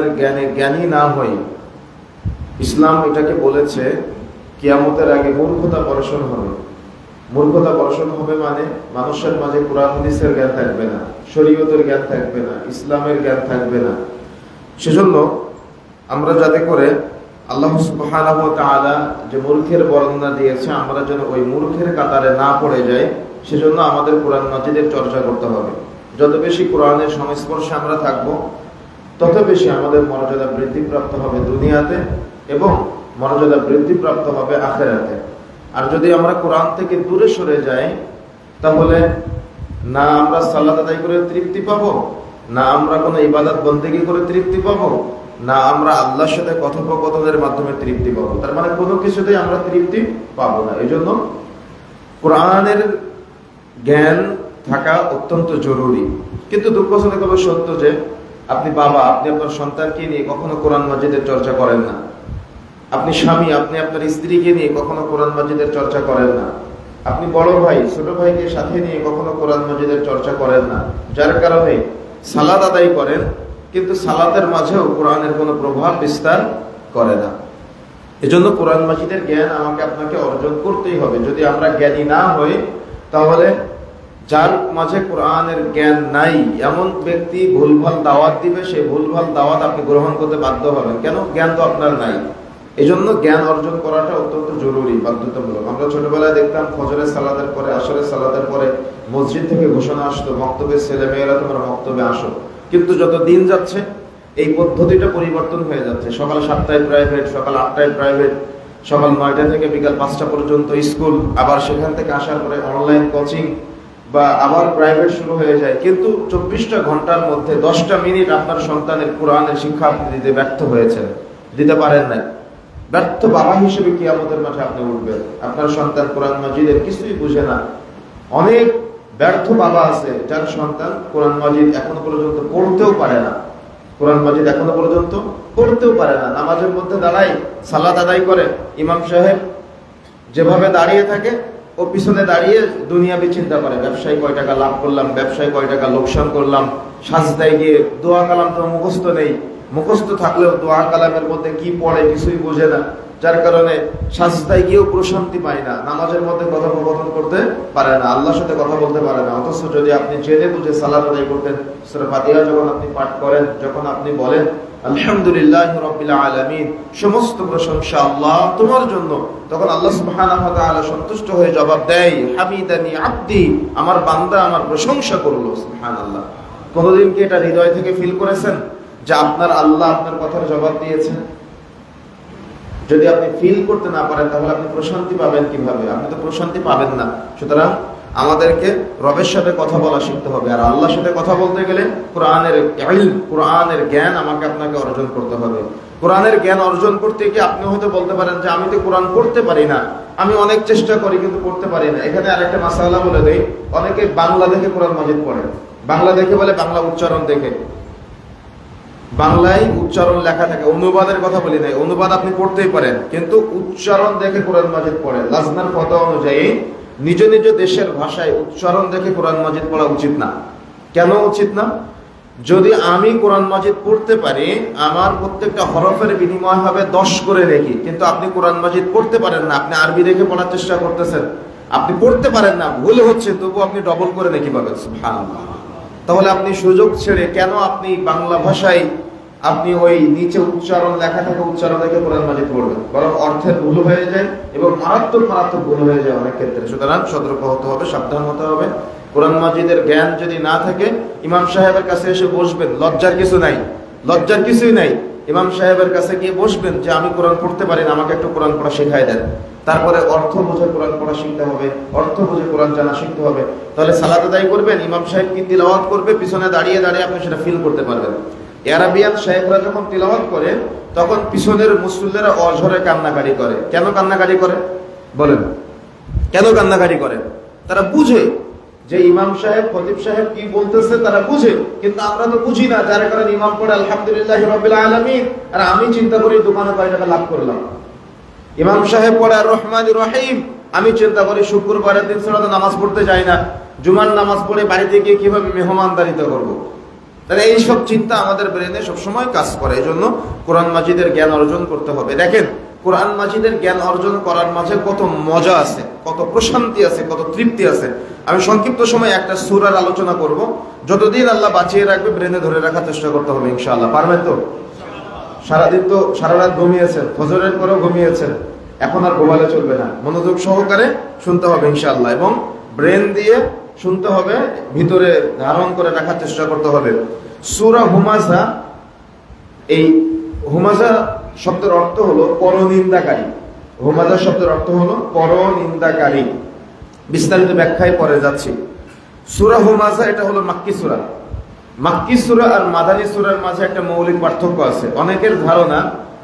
কোরআনের জ্ঞানী না হই, ইসলাম এটাকে বলেছে কিয়ামতের আগে মূর্খতা বর্ষণ হবে। মূর্খতা বর্ষণ হবে মানে মানুষের মাঝে কোরআন হাদিসের জ্ঞান থাকবে না, শরীয়তের জ্ঞান থাকবে না, ইসলামের জ্ঞান থাকবে না। সেজন্য আমরা যাতে করে আল্লাহ সুবহানাহু ওয়া তাআলা যে মূর্খের বর্ণনা দিয়েছে, আমরা যেন ওই মূর্খের কাতারে না পড়ে যাই, সেজন্য আমাদের কোরআন মাজিদের চর্চা করতে হবে। যত বেশি কোরআনের সংস্পর্শে আমরা থাকব, তত বেশি আমাদের মর্যাদা বৃদ্ধিপ্রাপ্ত হবে দুনিয়াতে এবং মর্যাদা বৃদ্ধিপ্রাপ্ত হবে আখিরাতে। আর যদি আমরা কোরআন থেকে দূরে সরে যাই, তাহলে না আমরা সালাত আদায় করে তৃপ্তি পাবো, না আমরা কোনো ইবাদত বন্দেগী করে তৃপ্তি পাবো, না আমরা আল্লাহর সাথে কথোপকথনের মাধ্যমে তৃপ্তি পাবো। তার মানে কোনো কিছুতেই আমরা তৃপ্তি পাবো না। এই জন্য কোরআনের জ্ঞান থাকা অত্যন্ত জরুরি। কিন্তু দুঃখজনক হবে সত্য যে আপনি বাবা, আপনি আপনার সন্তানকে নিয়ে কখনো কোরআন মাজিদের চর্চা করেন না। আপনি স্বামী, আপনি আপনার স্ত্রীকে নিয়ে কখনো কোরআন মাজিদের চর্চা করেন না। আপনি বড় ভাই, ছোট ভাইকে সাথে নিয়ে কখনো কোরআন মাজিদের চর্চা করেন না। যার কারণে সালাত আদায় করেন, কিন্তু সালাতের মাঝেও কোরআনের কোনো প্রভাব বিস্তার করে না। এজন্য কোরআন মাজিদের জ্ঞান আমাকে আপনাকে অর্জন করতেই হবে। যদি আমরা জ্ঞানী না হই, তাহলে যার মাঝে কোরআনের জ্ঞান নাই এমন ব্যক্তি ভুলভাল দাওয়াত দিবে, সেই ভুলভাল দাওয়াত আপনি গ্রহণ করতে বাধ্য হবেন। কেন? জ্ঞান তো আপনার নাই। এজন্য জ্ঞান অর্জন করাটা অত্যন্ত জরুরি, বাধ্যতামূলক। আমরা ছোটবেলায় দেখতাম ফজরের সালাতের পরে, আসরের সালাতের পরে মসজিদ থেকে ঘোষণা আসতো, মক্তবের ছেলে মেয়েরা তোমরা মক্তবে আসো। কিন্তু যত দিন যাচ্ছে এই পদ্ধতিটা পরিবর্তন হয়ে যাচ্ছে। সকাল 7টায় প্রাইভেট, সকাল 8টায় প্রাইভেট, সকাল 9টা থেকে বিকাল 5টা পর্যন্ত স্কুল, আবার সেখান থেকে আসার পরে অনলাইন কোচিং বা আবার প্রাইভেট শুরু হয়ে যায়। কিন্তু 24টা ঘন্টার মধ্যে 10টা মিনিট আপনার সন্তানের কোরআনের শিক্ষা আপনি দিতে ব্যর্থ হয়েছেন, দিতে পারেন না। ব্যর্থ বাবা হিসেবে কিয়ামতের মাঠে আপনি উঠবেন। আপনার সন্তান কোরআন মাজিদের কিছুই বুঝে না। অনেক ব্যর্থ বাবা আছে যার সন্তান কোরআন মাজিদ এখনো পর্যন্ত পড়তেও পারে না। কোরআন মাজিদ এখনো পর্যন্ত পড়তেও পারে না। নামাজের মধ্যে দাঁড়ায়, সালাত আদায় করে, ইমাম সাহেব যেভাবে দাঁড়িয়ে থাকে ও পিছনে দাঁড়িয়ে দুনিয়াবি চিন্তা করে, ব্যবসায় কয় টাকা লাভ করলাম, ব্যবসায় কয় টাকা লোকসান করলাম। সাজদায় গিয়ে দোয়া কালাম তো মুখস্থ নেই, মুখস্থ থাকলেও দোয়া কালামের মধ্যে কি পড়ে কিছুই বোঝে না। যার কারণে সাজদায় গিয়েও প্রশান্তি পায় না, নামাজের মধ্যে কথোপকথন করতে পারে না, আল্লাহর সাথে কথা বলতে পারে না। অথচ যদি আপনি জেনে বুঝে সালাত আদায় করতেন, সূরা ফাতিহা যখন আপনি পাঠ করেন, যখন আপনি বলেন আলহামদুলিল্লাহি রাব্বিল আলামিন, সমস্ত প্রশংসা আল্লাহ তোমার জন্য, তখন আল্লাহ সুবহানাহু ওয়া তাআলা সন্তুষ্ট হয়ে জবাব দেয়, হামিদানি আব্দি, আমার বান্দা আমার প্রশংসা করলো। সুবহানাল্লাহ। কোনদিন কি এটা হৃদয় থেকে ফিল করেছেন যে আপনার আল্লাহ আপনার কথার জবাব দিয়েছেন? যদি আপনি ফিল করতে না পারেন, তাহলে আপনি প্রশান্তি পাবেন কিভাবে? আপনি তো প্রশান্তি পাবেন না। সুতরাং আমাদেরকে রবের সাথে কথা বলা শিখতে হবে। আর আল্লাহর সাথে কথা বলতে গেলে কোরআনের ইলম, কোরআনের জ্ঞান আমাকে আপনাকে অর্জন করতে হবে। কোরআনের জ্ঞান অর্জন করতে গিয়ে আপনি হয়তো বলতে পারেন যে আমি তো কোরআন পড়তে পারি না, আমি অনেক চেষ্টা করি কিন্তু পড়তে পারি না। এখানে আরেকটা মাসালা বলে দেই, অনেকে বাংলা দেখে কোরআন মাজিদ পড়ে। বাংলা দেখে বলে বাংলা উচ্চারণ দেখে, বাংলায় উচ্চারণ লেখা থাকে, অনুবাদের কথা বলি নাই, অনুবাদ আপনি পড়তেই পারেন, কিন্তু উচ্চারণ দেখে কোরআন মাজিদ পড়ে। লাজনার ফতোয়া অনুযায়ী নিজ নিজ দেশের ভাষায় উচ্চারণ দেখে কোরআন মাজিদ পড়া উচিত না। কেন উচিত না? যদি আমি কোরআন মাজিদ পড়তে পারি, আমার প্রত্যেকটা হরফের বিনিময় হবে 10 করে নেকি। কিন্তু আপনি কোরআন মাজিদ পড়তে পারেন না, আপনি আরবি দেখে পড়ার চেষ্টা করতেছেন, আপনি পড়তে পারেন না, ভুল হচ্ছে, তবু আপনি ডবল করে নেকি পাবেন। সুবহানাল্লাহ। তাহলে আপনি সুযোগ ছেড়ে কেন আপনি বাংলা ভাষায় আপনি ওই নিচে উচ্চারণ লেখা থাকে উচ্চারণ দেখে কোরআন মাজিদ পড়বেন? বরং অর্থের ভুল হয়ে যায় এবং মারাত্মক মারাত্মক ভুল হয়ে যায় অনেক ক্ষেত্রে। সুতরাং সতর্ক হতে হবে, সাবধান হতে হবে। কোরআন মাজিদের জ্ঞান যদি না থাকে, ইমাম সাহেবের কাছে এসে বসবেন, লজ্জার কিছু নাই, লজ্জার কিছুই নাই। ইমাম সাহেবের কাছে গিয়ে বসবেন যে আমি কোরআন পড়তে পারি না, আমাকে একটু কোরআন পড়া শেখায় দেন। তারপরে অর্থ বুঝে কোরআন পড়া শিখতে হবে, অর্থ বুঝে কোরআন জানা শিখতে হবে। তাহলে সালাত আদায় করবেন, ইমাম সাহেব কি তিলাওয়াত করবে, পিছনে দাঁড়িয়ে দাঁড়িয়ে আপনি সেটা ফিল করতে পারবেন। আরাবিয়ান সাহেবরা যখন তিলাওয়াত করে, তখন পিছনের মুসল্লিরা অঝরে কান্নাকাটি করে। কেন কান্নাকাটি করে বলেন? কেন কান্নাকাটি করে? তারা বুঝে যে ইমাম সাহেব, খতিব সাহেব কি বলতেছে, তারা বুঝে, কিন্তু আমরা তো বুঝি না। যার কারণে ইমাম পড়ে আলহামদুলিল্লাহি রাব্বিল আলামিন, আর আমি চিন্তা করি দোকানে কয় টাকা লাভ করলাম। ইমাম সাহেব পড়ে আর রহমানির রহিম, আমি চিন্তা করি শুক্রবারের দিন ছাড়া তো নামাজ পড়তে যাই না, জুমার নামাজ পড়ে বাড়িতে গিয়ে কিভাবে মেহমানদারিতা করবো। তাহলে এইসব চিন্তা আমাদের ব্রেনে সবসময় কাজ করে। এই জন্য কোরআন মাজিদের জ্ঞান অর্জন করতে হবে। দেখেন কোরআন মাজিদের জ্ঞান অর্জন করার মাঝে কত মজা আছে, কত প্রশান্তি আছে, কত তৃপ্তি আছে। আমি সংক্ষিপ্ত সময় একটা সূরার আলোচনা করব। যতদিন আল্লাহ বাঁচিয়ে রাখবে ব্রেনে ধরে রাখার চেষ্টা করতে হবে ইনশাআল্লাহ। পারবেন তো? সারাদিন তো সারা রাত ঘুমিয়েছেন, ফজরের পরেও ঘুমিয়েছেন, এখন আর ঘুমালে চলবে না। মনোযোগ সহকারে শুনতে হবে ইনশাআল্লাহ, এবং ব্রেন দিয়ে শুনতে হবে, ভিতরে ধারণ করে রাখার চেষ্টা করতে হবে। সূরা হুমাযা, এই হুমাযা শব্দের অর্থ হলো পরনিন্দাকারী। হুমাযা শব্দের অর্থ হলো পরনিন্দাকারী। বিস্তারিত ব্যাখ্যায় পরে যাচ্ছি। সূরা হুমাযা এটা হলো মাক্কি সূরা। মাক্কি সূরা আর মাদানী সূরার মাঝে একটা মৌলিক পার্থক্য আছে। অনেকের ধারণা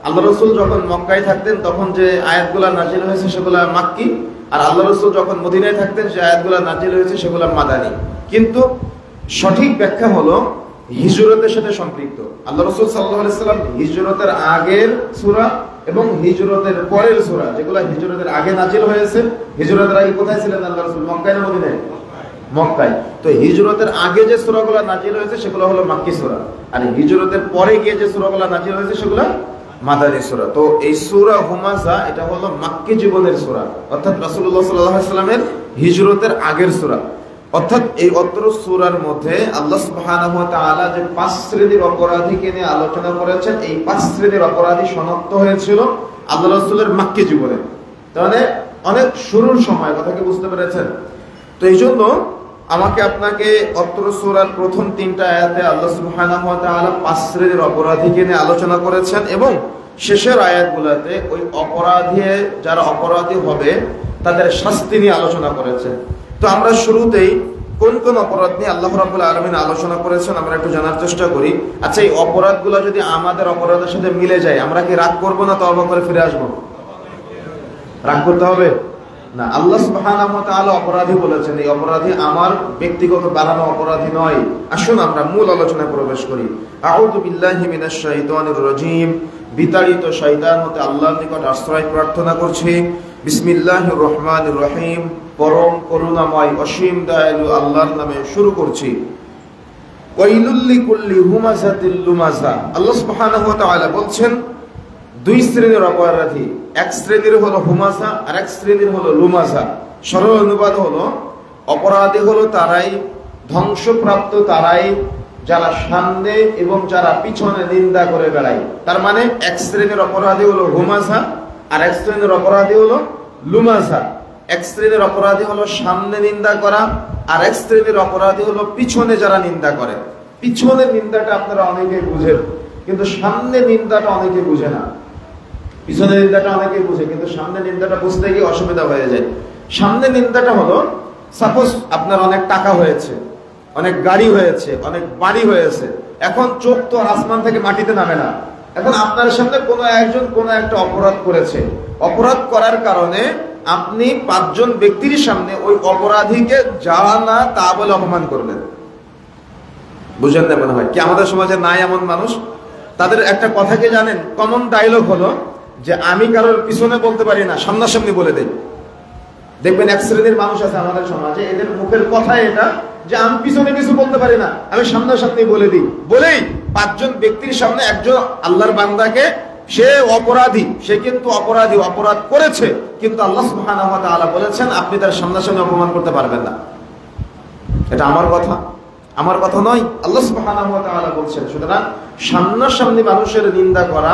আল্লাহ রাসূল যখন মক্কায় থাকতেন তখন যে আয়াতগুলো নাজিল হয়েছে সেগুলো মাক্কি, আর আল্লাহ রাসূল যখন মদিনায় থাকতেন যে আয়াতগুলো নাজিল হয়েছে সেগুলো মাদানী। কিন্তু সঠিক ব্যাখ্যা হলো হিজরতের সাথে সম্পৃক্ত। আল্লাহ রাসূল সাল্লাল্লাহু আলাইহি ওয়াসাল্লাম হিজরতের আগের সূরা এবং হিজরতের পরের সূরা, যেগুলো হিজরতের আগে নাজিল হয়েছে। হিজরতের আগে কোথায় ছিলেন আল্লাহ রাসূল? মক্কায় না মদিনায়? মক্কায়। তো হিজরতের আগে যে সূরাগুলো নাজিল হয়েছে সেগুলো হলো মাক্কি সূরা, আর হিজরতের পরে গিয়ে যে সূরাগুলো নাজিল হয়েছে সেগুলো মাদানী সূরা। তো এই সূরা হুমাযা এটা হলো মাক্কি জীবনের সূরা, অর্থাৎ রাসূলুল্লাহ সাল্লাল্লাহু আলাইহি ওয়াসাল্লামের হিজরতের আগের সূরা। অর্থাৎ এই অত্র সূরার মধ্যে আল্লাহ সুবহানাহু ওয়া তাআলা যে 5 শ্রেণীর অপরাধীকে নিয়ে আলোচনা করেছেন, এই 5 শ্রেণীর অপরাধী শনাক্ত হয়েছিল আল্লাহ রাসূলের মাক্কি জীবনে। তাহলে অনেক শুরুর সময়, কথা কি বুঝতে পেরেছেন? তো এই জন্য আমাকে আপনাকে অত্র সূরার প্রথম 3টা আয়াতে আল্লাহ সুবহানাহু ওয়া তাআলা 5 শ্রেণীর অপরাধীকে নিয়ে আলোচনা করেছেন, এবং শেষের আয়াতগুলোতে ওই যারা অপরাধী হবে তাদের শাস্তি নিয়ে আলোচনা করেছেন। তো আমরা শুরুতেই কোন কোন অপরাধ নিয়ে আল্লাহ রাব্বুল আলামিন আলোচনা করেছেন আমরা একটু জানার চেষ্টা করি। আচ্ছা, এই অপরাধগুলো যদি আমাদের অপরাধের সাথে মিলে যায় আমরা কি রাগ করবো না তওবা করে ফিরে আসবো? রাগ করতে হবে না। আল্লাহ সুবহানাহু ওয়া তাআলা অপরাধী বলেছেন, এই অপরাধী আমার ব্যক্তিগত বানানো অপরাধী নয়। আসুন আমরা মূল আলোচনায় প্রবেশ করি। আউযু বিল্লাহি মিনাশ শাইতানির রাজীম। বিতাড়িত শয়তান হতে আল্লাহর নিকট আশ্রয় প্রার্থনা করছি। বিসমিল্লাহির রহমানির রহিম। পরম করুণাময় অসীম দয়ালু আল্লাহর নামে শুরু করছি। ওয়াইলুল লিকুল্লি হুমাযাতিল লুমাযা। আল্লাহ সুবহানাহু ওয়া তাআলা বলছেন 2 শ্রেণীর অপরাধী, এক শ্রেণীর হলো হুমাযা আর এক শ্রেণীর হলো লুমাযা। সরল অনুবাদ হলো অপরাধী হলো তারাই, ধ্বংসপ্রাপ্ত তারাই যারা সামনে এবং যারা পিছনে নিন্দা করে বেড়ায়। তার মানে এক শ্রেণীর অপরাধী হলো হুমাযা আর এক শ্রেণীর অপরাধী হলো লুমাযা। এক শ্রেণীর অপরাধী হলো সামনে নিন্দা করা, আর এক শ্রেণীর অপরাধী হলো পিছনে যারা নিন্দা করে। পিছনের নিন্দাটা আপনারা অনেকেই বুঝেন, কিন্তু সামনে নিন্দাটা অনেকে বুঝে না। পিছনের নিন্দাটা অনেকেই বুঝে, কিন্তু সামনে নিন্দাটা বুঝতে গিয়ে অসুবিধা হয়ে যায়। সামনে নিন্দাটা হলো, সাপোজ আপনার অনেক টাকা হয়েছে, অনেক গাড়ি হয়েছে, অনেক বাড়ি হয়েছে, এখন চোখ তো আসমান থেকে মাটিতে নামে না। এখন আপনার সামনে কোনো একজন কোনো একটা অপরাধ করেছে, অপরাধ করার কারণে আপনি 5 জন ব্যক্তির সামনে ওই অপরাধীকে যা না তা বলে অপমান করলেন। বুঝেন না মনে হয়? কি আমাদের সমাজে নাই এমন মানুষ? তাদের একটা কথা কি জানেন? কমন ডায়লগ হলো যে আমি কারোর পিছনে বলতে পারি না, সামনাসামনি বলে দেই। দেখবেন এক শ্রেণীর মানুষ আছে আমাদের সমাজে, এদের মুখের কথা এটা যে আমি পিছনে কিছু বলতে পারি না, আমি সামনাসামনি বলে দিই। বলেই 5 জন ব্যক্তির সামনে একজন আল্লাহর বান্দাকে, সে অপরাধী, সে কিন্তু অপরাধী, অপরাধ করেছে, কিন্তু আল্লাহ সুবহানাহু ওয়া তাআলা বলেছেন আপনি তার সামনাসামনি অপমান করতে পারবেন না। এটা আমার কথা, আমার কথা নয়, আল্লাহ সুবহানাহু ওয়া তাআলা বলছেন। সুতরাং সামনাসামনি মানুষের নিন্দা করা,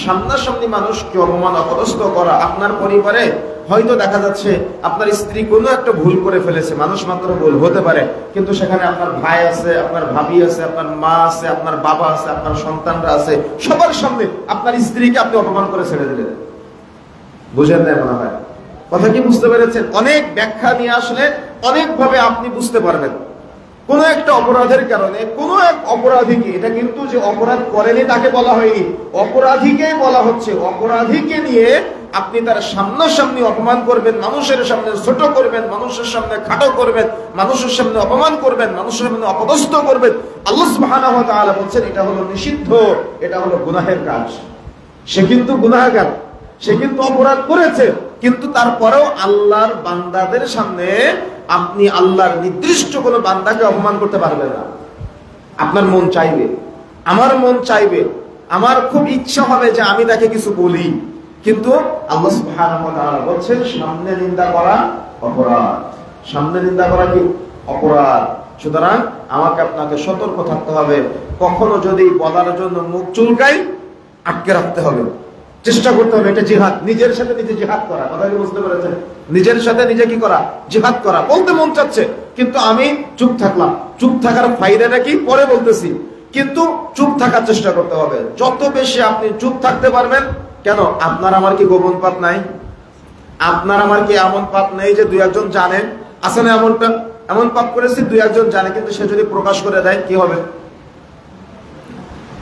সামনাসামনি মানুষকে অপমান অপদস্থ করা, আপনার পরিবারে হয়তো দেখা যাচ্ছে আপনার স্ত্রী কোনো একটা ভুল করে ফেলেছে, মানুষ মাত্র ভুল হতে পারে, কিন্তু সেখানে আপনার ভাই আছে, আপনার ভাবি আছে, আপনার মা আছে, আপনার বাবা আছে, আপনার সন্তানরা আছে, সবার সামনে আপনার স্ত্রীকে আপনি অপমান করে ছেড়ে দিলেন। বুঝেন না মনে হয়? কথা কি বুঝতে পেরেছেন? অনেক ব্যাখ্যা নিয়ে আসলে অনেকভাবে আপনি বুঝতে পারবেন। কোন একটা অপরাধের কারণে কোন এক অপরাধীকে, এটা কিন্তু যে অপরাধ করেনি তাকে বলা হয়নি, অপরাধীকেই বলা হচ্ছে। অপরাধীকে নিয়ে আপনি তার সামনাসামনি অপমান করবেন, মানুষের সামনে ছোট করবেন, মানুষের সামনে খাটো করবেন, মানুষের সামনে অপমান করবেন, মানুষের সামনে অপদস্থ করবেন। আল্লাহ সুবহানাহু ওয়া তাআলা বলছেন এটা হলো নিষিদ্ধ, এটা হলো গুনাহের কাজ। সে কিন্তু গুনাহগার, সে কিন্তু অপরাধ করেছে, কিন্তু তারপরেও আল্লাহর বান্দাদের সামনে আপনি আল্লাহর নির্দিষ্ট কোনো বান্দাকে অপমান করতে পারবেন না। আপনার মন চাইবে, আমার মন চাইবে, আমার খুব ইচ্ছা হবে যে আমি তাকে কিছু বলি, কিন্তু আল্লাহ সুবহানাহু ওয়া তাআলা বলছেন সামনে নিন্দা করা অপরাধ। সামনে নিন্দা করা কি? অপরাধ। সুতরাং আমাকে আপনাকে সতর্ক থাকতে হবে, কখনো যদি বলার জন্য মুখ চুলকাই আটকে রাখতে হবে, চেষ্টা করতে হবে। এটা জিহাদ, নিজের সাথে নিজে জিহাদ করা। কথা কি বুঝতে পেরেছেন? নিজের সাথে নিজে কি করা? জিহাদ করা। বলতে মন চাচ্ছে কিন্তু আমি চুপ থাকলাম। চুপ থাকার ফায়দাটা কি পরে বলতেছি, কিন্তু চুপ থাকার চেষ্টা করতে হবে। যত বেশি আপনি চুপ থাকতে পারবেন, কেন আপনার আমার কি গোপন পাপ নাই? আপনার আমার কি এমন পাপ নেই যে দুই একজন জানেন? আছে না এমনটা? এমন পাপ করেছি দুই একজন জানে, কিন্তু সে যদি প্রকাশ করে দেয় কি হবে?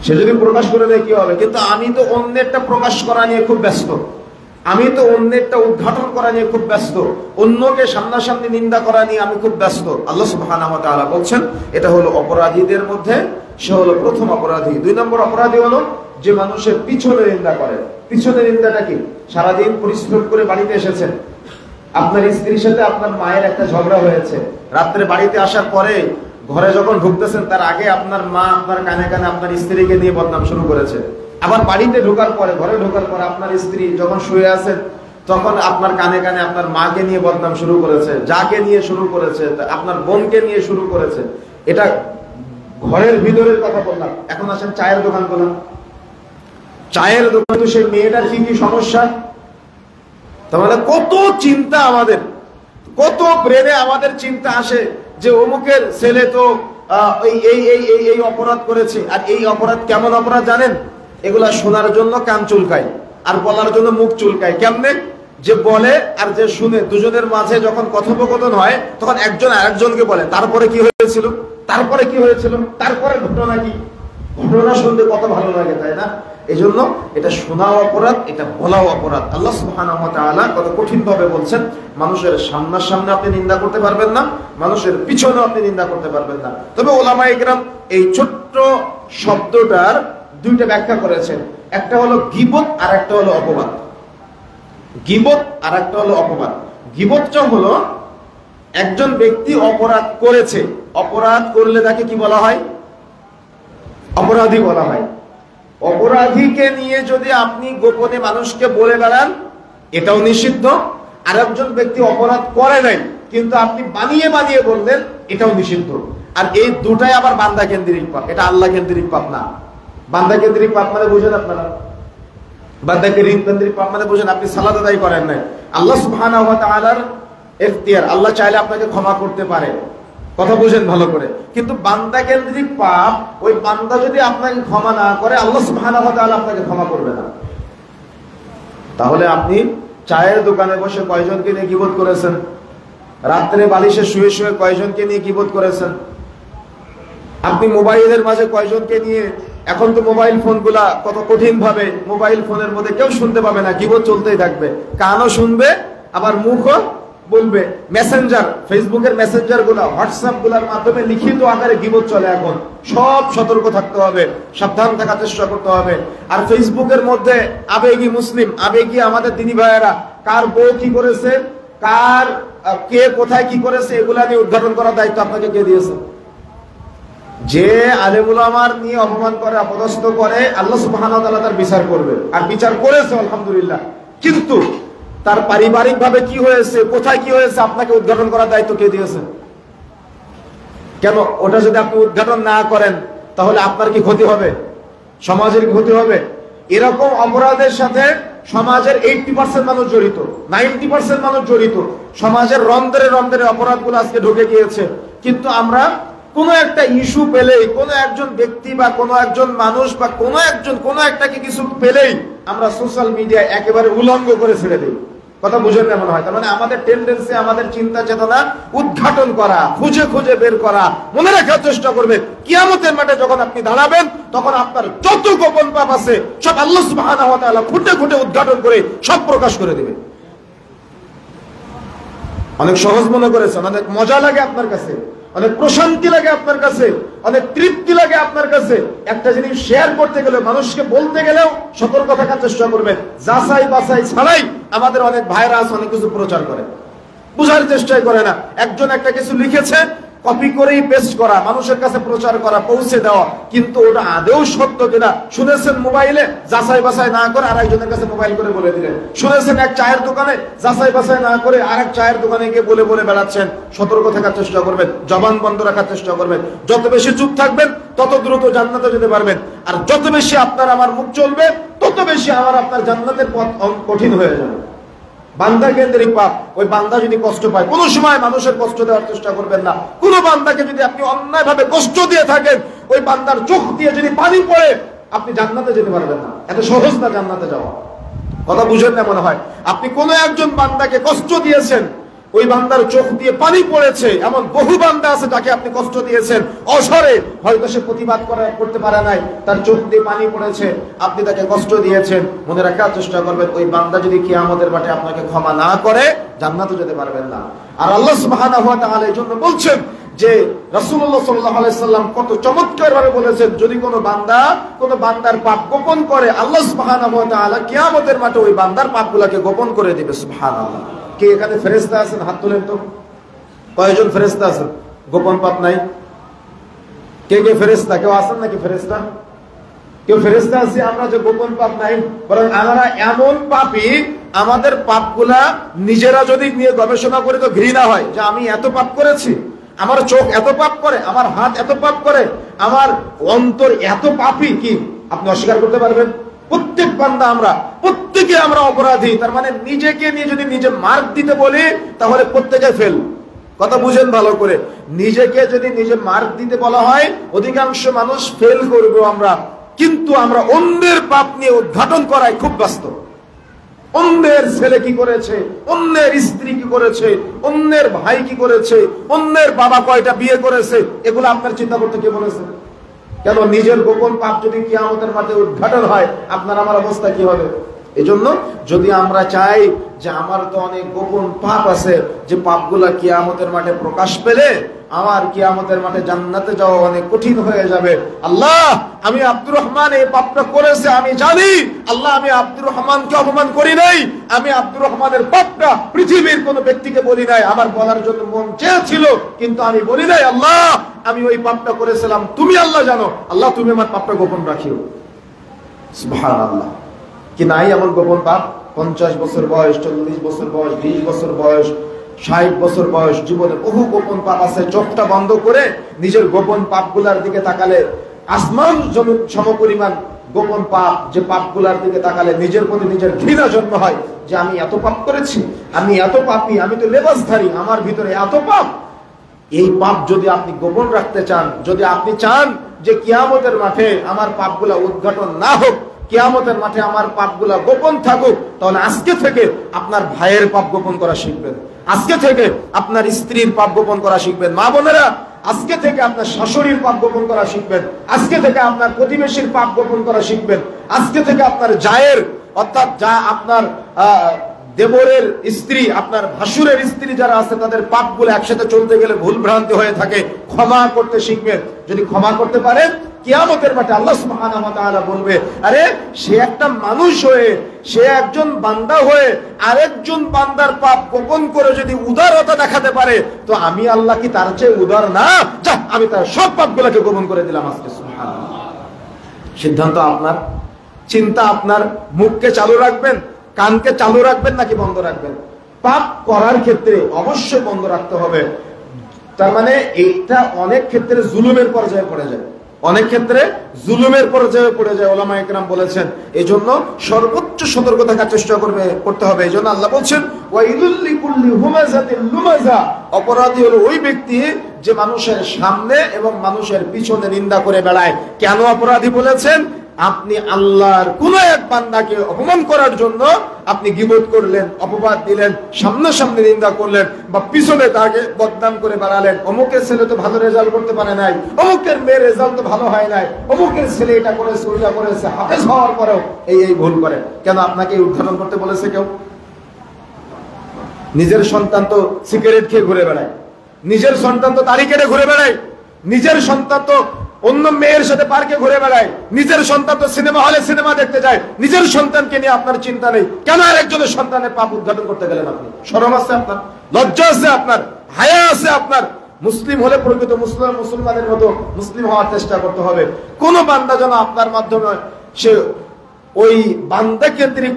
সে যদি প্রকাশ করে দেয় কি হবে? কিন্তু আমি তো অন্যেরটা প্রকাশ করা নিয়ে খুব ব্যস্ত, আমি তো অন্যেরটা উদ্ঘাটন করা নিয়ে খুব ব্যস্ত, অন্যকে সামনাসামনি নিন্দা করা নিয়ে আমি খুব ব্যস্ত। আল্লাহ সুবহানাহু ওয়া তাআলা বলছেন এটা হলো অপরাধীদের মধ্যে সে হলো প্রথম অপরাধী। 2 নম্বর অপরাধী হলো যে মানুষের পিছনে নিন্দা করে। পিছনে নিন্দাটা কি? সারাদিন পরিশ্রম করে বাড়িতে এসেছেন, আপনার স্ত্রীর সাথে আপনার মায়ের একটা ঝগড়া হয়েছে, রাত্রে বাড়িতে আসার পরে ঘরে যখন ঢুকতেছেন তার আগে আপনার মা আপনার কানে কানে আপনার স্ত্রীকে নিয়ে বদনাম শুরু করেছে। আবার বাড়িতে ঢোকার পরে, ঘরে ঢোকার পরে আপনার স্ত্রী যখন শুয়ে আছেন তখন আপনার কানে কানে আপনার মাকে নিয়ে বদনাম শুরু করেছে, যাকে নিয়ে শুরু করেছে, আপনার বোনকে নিয়ে শুরু করেছে। এটা ঘরের ভিতরের কথা বললাম। এখন আসেন চায়ের দোকান বললাম, চায়ের দোকান তো সেই মেয়েটার কি কি সমস্যা, তাহলে কত চিন্তা আমাদের, কত ব্রেনে আমাদের চিন্তা আসে যে অমুকের ছেলে তো এই অপরাধ করেছে। আর এই অপরাধ কেমন অপরাধ জানেন? এগুলা শোনার জন্য কান চুলকায় আর বলার জন্য মুখ চুলকায়। কেমনে? যে বলে আর যে শুনে দুজনের মাঝে যখন কথোপকথন হয় তখন একজন আরেকজনকে বলে তারপরে কি হয়েছিল, তারপরে কি হয়েছিল, তারপরে ঘটনা কি। ঘটনা শুনতে কত ভালো লাগে, তাই না? এই জন্য এটা শোনাও অপরাধ, এটা বলাও অপরাধ। আল্লাহ সুবহানাহু ওয়া তাআলা কত কঠিন ভাবে বলছেন, মানুষের সামনাসামনি আপনি নিন্দা করতে পারবেন না, মানুষের পিছনে আপনি নিন্দা করতে পারবেন না। তবে ওলামায়ে কেরাম এই ছোট্ট শব্দটার 2টা ব্যাখ্যা করেছেন। একটা হলো গীবত আর একটা হলো অপবাদ। গীবত আর একটা হলো অপবাদ। গীবতটা হলো একজন ব্যক্তি অপরাধ করেছে, অপরাধ করলে তাকে কি বলা হয়? অপরাধী বলা হয়। অপরাধীকে নিয়ে যদি আপনি গোপনে মানুষকে বলে বেড়ান এটাও নিষিদ্ধ। আর একজন ব্যক্তি অপরাধ করে নাই কিন্তু আপনি বানিয়ে বানিয়ে বললেন, এটাও নিষিদ্ধ। আর এই দুটাই আবার বান্দা কেন্দ্রিক পাপ, এটা আল্লাহ কেন্দ্রিক পাপ না। বান্দা কেন্দ্রিক পাপ মানে বুঝেন আপনারা? বান্দা কেন্দ্রিক পাপ মানে বুঝেন আপনি সালাত আদায় করেন নাই, আল্লাহ সুবহানাহু ওয়া তাআলার এখতিয়ার, আল্লাহ চাইলে আপনাকে ক্ষমা করতে পারে। কথা বুঝেন ভালো করে। কিন্তু বান্দা কেন্দ্রিক পাপ, ওই বান্দা যদি আপনাকে ক্ষমা না করে আল্লাহ সুবহানাহু ওয়া তাআলা আপনাকে ক্ষমা করবে না। তাহলে আপনি চায়ের দোকানে বসে কয়জনকে নিয়ে গীবত করেছেন? রাত্রে বালিশে শুয়ে শুয়ে কয়জনকে নিয়ে গীবত করেছেন? আপনি মোবাইলের মাঝে কয়জনকে নিয়ে, এখন তো মোবাইল ফোনগুলা কত কঠিন ভাবে, মোবাইল ফোনের মধ্যে কেউ শুনতে পাবে না, গীবত চলতেই থাকবে, কানও শুনবে আবার মুখও বলবে। মেসেঞ্জার, ফেসবুকের মেসেঞ্জার গুলা, হোয়াটসঅ্যাপ গুলার মাধ্যমে লিখিত আকারে গীবত চলে। এখন সব সতর্ক থাকতে হবে, সাবধান থাকার চেষ্টা করতে হবে। আর ফেসবুকের মধ্যে আবেগী মুসলিম, আবেগী আমাদের দিনী ভাইয়েরা কার বউ কি করেছে, কার কে কোথায় কি করেছে, এগুলা নিয়ে উদ্ঘাটন করার দায়িত্ব আপনাকে কে দিয়েছে? যে আলেম উলামার নিয়ে অপমান করে, অপদস্থ করে, আল্লাহ সুবহানাহু ওয়া তাআলা তার বিচার করবে, আর বিচার করেছে আলহামদুলিল্লাহ। কিন্তু তার পারিবারিক ভাবে কি হয়েছে, কোথায় কি হয়েছে, আপনাকে উদ্ঘাটন করার দায়িত্ব কে দিয়েছে? কেন? ওটা যদি আপনি উদ্ঘাটন না করেন তাহলে আপনার কি ক্ষতি হবে? সমাজের কি ক্ষতি হবে? এরকম অপরাধের সাথে সমাজের 80% মানুষ জড়িত, 90% মানুষ জড়িত। সমাজের রন্ধ্রে রন্ধ্রে অপরাধগুলো আজকে ঢুকে গিয়েছে। কিন্তু আমরা কোন একটা ইস্যু পেলেই, কোন একজন ব্যক্তি বা কোন একজন মানুষ বা কোন একজন কোন একটাকে কিছু পেলেই আমরা সোশ্যাল মিডিয়ায় একেবারে উলঙ্গ করে ছেড়ে দিই। কথা বুঝেন না মনে হয়? তার মানে আমাদের টেন্ডেন্সি, আমাদের চিন্তা চেতনা উদ্ঘাটন করা, খুঁজে খুঁজে বের করা। মনে রাখার চেষ্টা করবেন, কিয়ামতের মাঠে যখন আপনি দাঁড়াবেন তখন আপনার যত গোপন পাপ আছে সব আল্লাহ সুবহানাহু ওয়া তাআলা খুঁটে খুঁটে উদ্ঘাটন করে সব প্রকাশ করে দিবে। অনেক সহজ মনে করেছেন, অনেক মজা লাগে আপনার কাছে, অনেক প্রশান্তি লাগে আপনার কাছে, অনেক তৃপ্তি লাগে আপনার কাছে। একটা জিনিস শেয়ার করতে গেলে, মানুষকে বলতে গেলেও সতর্ক থাকার চেষ্টা করবেন। যাচাই বাছাই ছাড়াই আমাদের অনেক ভাইরা আছে অনেক কিছু প্রচার করে, বুঝার চেষ্টাই করে না। একজন একটা কিছু লিখেছে, কপি করেই পেস্ট করা, মানুষের কাছে প্রচার করা, পৌঁছে দেওয়া, কিন্তু ওটা আদৌ সত্য কিনা শুনেছেন মোবাইলে, যাচাই বাছাই না করে আরেকজনের কাছে মোবাইল করে বলে দিলেন। শুনেছেন এক চায়ের দোকানে, যাচাই বাছাই না করে আরেক চায়ের দোকানে গিয়ে বলে বলে বেড়াচ্ছেন। সতর্ক থাকার চেষ্টা করবেন, জবান বন্ধ রাখার চেষ্টা করবেন। যত বেশি চুপ থাকবেন তত দ্রুত জান্নাতে যেতে পারবেন, আর যত বেশি আপনার আমার মুখ চলবে তত বেশি আমার আপনার জান্নাতের পথ কঠিন হয়ে যাবে। বান্দা কেন্দ্রিক পাপ, ওই বান্দা যদি কষ্ট পায়, কোনো সময় মানুষের কষ্ট দেওয়ার চেষ্টা করবেন না। কোন বান্দাকে যদি আপনি অন্যায় ভাবে কষ্ট দিয়ে থাকেন, ওই বান্দার চোখ দিয়ে যদি পানি পড়ে, আপনি জান্নাতে যেতে পারবেন না। এত সহজ না জান্নাতে যাওয়া, কথা বুঝেন না মনে হয়। আপনি কোন একজন বান্দাকে কষ্ট দিয়েছেন, ওই বান্দার চোখ দিয়ে পানি পড়েছে, এমন বহু বান্দা আছে যাকে আপনি কষ্ট দিয়েছেন অসরে, হয়তো সে প্রতিবাদ করতে পারে নাই, তার চোখ দিয়ে পানি পড়েছে, আপনি তাকে কষ্ট দিয়েছেন। মনে রাখার চেষ্টা করবেন, ওই বান্দা যদি কিয়ামতের মাঠে আপনাকে ক্ষমা না করে, জান্নাতে যেতে পারবেন না। আর আল্লাহ সুবহানাহু ওয়া তাআলা এই জন্য বলছেন যে রাসূলুল্লাহ সাল্লাল্লাহু আলাইহি সাল্লাম কত চমৎকার ভাবে বলেছেন, যদি কোনো বান্দার পাপ গোপন করে, আল্লাহ সুবহানাহু ওয়া তাআলা কিয়ামতের মাঠে ওই বান্দার পাপগুলোকে গোপন করে দিবে। সুবহানাল্লাহ। কে এখানে ফেরেশতা আছেন? হাত তোলেন তো, কয়জন ফেরেশতা আছেন? গোপন পাপ নাই? কে কে ফেরেশতা? কেউ আছেন নাকি ফেরেশতা? কেউ ফেরেশতা আছে আমরা যে গোপন পাপ নাই, বরং আমরা এমন পাপী, আমাদের পাপগুলা নিজেরা যদি নিয়ে গবেষণা করে তো ঘৃণা হয় যে আমি এত পাপ করেছি, আমার চোখ এত পাপ করে, আমার হাত এত পাপ করে, আমার অন্তর এত পাপী। কি আপনি অস্বীকার করতে পারবেন? প্রত্যেক বান্দা প্রত্যেকে আমরা অপরাধী। তার মানে নিজেকে নিয়ে যদি নিজে মার্ক দিতে বলি, তাহলে প্রত্যেকে ফেল। কথা বুঝেন ভালো করে। নিজেকে যদি নিজে মার্ক দিতে বলা হয়, অধিকাংশ মানুষ ফেল করবো আমরা, কিন্তু আমরা অন্যের পাপ নিয়ে উদ্ঘাটন করাই খুব ব্যস্ত। অন্যের ছেলে কি করেছে, অন্যের স্ত্রী কি করেছে, অন্যের ভাই কি করেছে, অন্যের বাবা কয়টা বিয়ে করেছে, এগুলো আপনার চিন্তা করতে কে বলেছে? কেন? নিজের গোপন পাপ যদি কিয়ামতের মাঠে উদ্ঘাটন হয়, আপনার আমার অবস্থা কি হবে? এজন্য যদি আমরা চাই যে আমার তো অনেক গোপন পাপ আছে, যে পাপগুলা কিয়ামতের মাঠে প্রকাশ পেলে আমার কিয়ামতের মাঠে জান্নাতে যাওয়া অনেক কঠিন হয়ে যাবে। আল্লাহ, আমি আব্দুর রহমান এই পাপটা করেছে আমি জানি, আল্লাহ আমি আব্দুর রহমানকে অপমান করি নাই, আমি আব্দুর রহমানের পাপটা পৃথিবীর কোন ব্যক্তিকে বলি নাই, আমার বলার জন্য মন চেয়েছিল কিন্তু আমি বলি নাই। আল্লাহ, আমি ওই পাপটা করেছিলাম, তুমি আল্লাহ জানো, আল্লাহ তুমি আমার পাপটা গোপন রাখিও। সুবহানাল্লাহ। কি নাই এমন গোপন পাপ? 50 বছর বয়স, 40 বছর বয়স, 20 বছর বয়স, 60 বছর বয়স, জীবনে বহু গোপন পাপ আছে। চোখটা বন্ধ করে নিজের গোপন পাপগুলার দিকে তাকালে, আসমান জমিন সমপরিমাণ গোপন পাপ, যে পাপগুলার দিকে তাকালে নিজের প্রতি নিজের ঘৃণা জন্ম হয় যে আমি এত পাপ করেছি, আমি এত পাপী, আমি তো লেবাসধারী, আমার ভিতরে এত পাপ। এই পাপ যদি আপনি গোপন রাখতে চান, যদি আপনি চান যে কিয়ামতের মাঠে আমার পাপগুলা উদ্ঘাটন না হোক, কিয়ামতের মাঠে আমার পাপগুলা গোপন থাকুক, তাহলে আজকে থেকে আপনার ভাইয়ের পাপ গোপন করা শিখবেন, আজকে থেকে আপনার স্ত্রীর পাপ গোপন করা শিখবেন। মা বোনেরা, আজকে থেকে আপনার শাশুড়ির পাপ গোপন করা শিখবেন, আজকে থেকে আপনার প্রতিবেশীর পাপ গোপন করা শিখবেন, আজকে থেকে আপনার জায়ের, অর্থাৎ যা আপনার দেবরের স্ত্রী, আপনার ভাসুরের স্ত্রী যারা আছে, তাদের পাপগুলো একসাথে চলতে গেলে ভুল ভ্রান্তি হয়ে থাকে, ক্ষমা করতে শিখবেন। যদি ক্ষমা করতে পারেন, কিয়ামতের মাঠে আল্লাহ সুবহানাহু ওয়া তাআলা বলবে, আরে সে একটা মানুষ হয়ে, সে একজন বান্দা হয়ে আরেকজন বান্দার পাপ গোপন করে যদি উদারতা দেখাতে পারে, তো আমি আল্লাহ কি তার চেয়ে উদার না? যা, আমি তার সব পাপগুলোকে গোপন করে দিলাম আজকে। সুবহানাল্লাহ। সিদ্ধান্ত আপনার, চিন্তা আপনার। মুখকে চালু রাখবেন, কানকে চালু রাখবেন নাকি বন্ধ রাখবেন? পাপ করার ক্ষেত্রে অবশ্যই বন্ধ রাখতে হবে। তার মানে এইটা অনেক ক্ষেত্রে জুলুমের পর্যায়ে পড়ে যায়, অনেক ক্ষেত্রে জুলুমের পর্যায়ে পড়ে যায়। ওলামা ইকরাম বলেছেন এই জন্য সর্বোচ্চ সতর্ক থাকার চেষ্টা করতে হবে। এই জন্য আল্লাহ বলছেন, ওয়াইলুল লিকুল্লি হুমাযাতিন লুমাযা, অপরাধী হলো ওই ব্যক্তি যে মানুষের সামনে এবং মানুষের পিছনে নিন্দা করে বেড়ায়। কেন অপরাধী বলেছেন? আপনি আল্লাহর কোন এক বান্দাকে অপমান করার জন্য আপনি গীবত করলেন, অপবাদ দিলেন, সামনাসামনি নিন্দা করলেন, বা পিছনে তাকে বদনাম করে বেড়ালেন। অমুকের ছেলে তো ভালো রেজাল্ট করতে পারে নাই, অমুকের মেয়ের রেজাল্ট তো ভালো হয় নাই, অমুকের ছেলে এটা করেছে ওইটা করেছে, হাফেজ হওয়ার পরেও এই ভুল করে। কেন আপনাকে উদ্ধারণ করতে বলেছে কেউ? নিজের সন্তান তো সিগারেট খেয়ে ঘুরে বেড়ায়, নিজের সন্তান তো দাড়ি কেটে ঘুরে বেড়ায়, নিজের সন্তান তো অন্য মেয়ের সাথে পার্কে ঘুরে বেড়ায়, নিজের সন্তান তো সিনেমা হলে সিনেমা দেখতে যায়। নিজের সন্তানকে নিয়ে আপনার চিন্তা নেই, কেন আরেকজনের সন্তানের পাপ উদ্ঘাটন করতে গেলেন? আপনি শরম আছে আপনার? লজ্জা আছে আপনার? হায়া আছে আপনার? মুসলিম হলে প্রকৃত মুসলমানের মতো মুসলিম হওয়ার চেষ্টা করতে হবে। কোন বান্দা যেন আপনার মাধ্যমে সে ওই বান্দা কেন্দ্রিক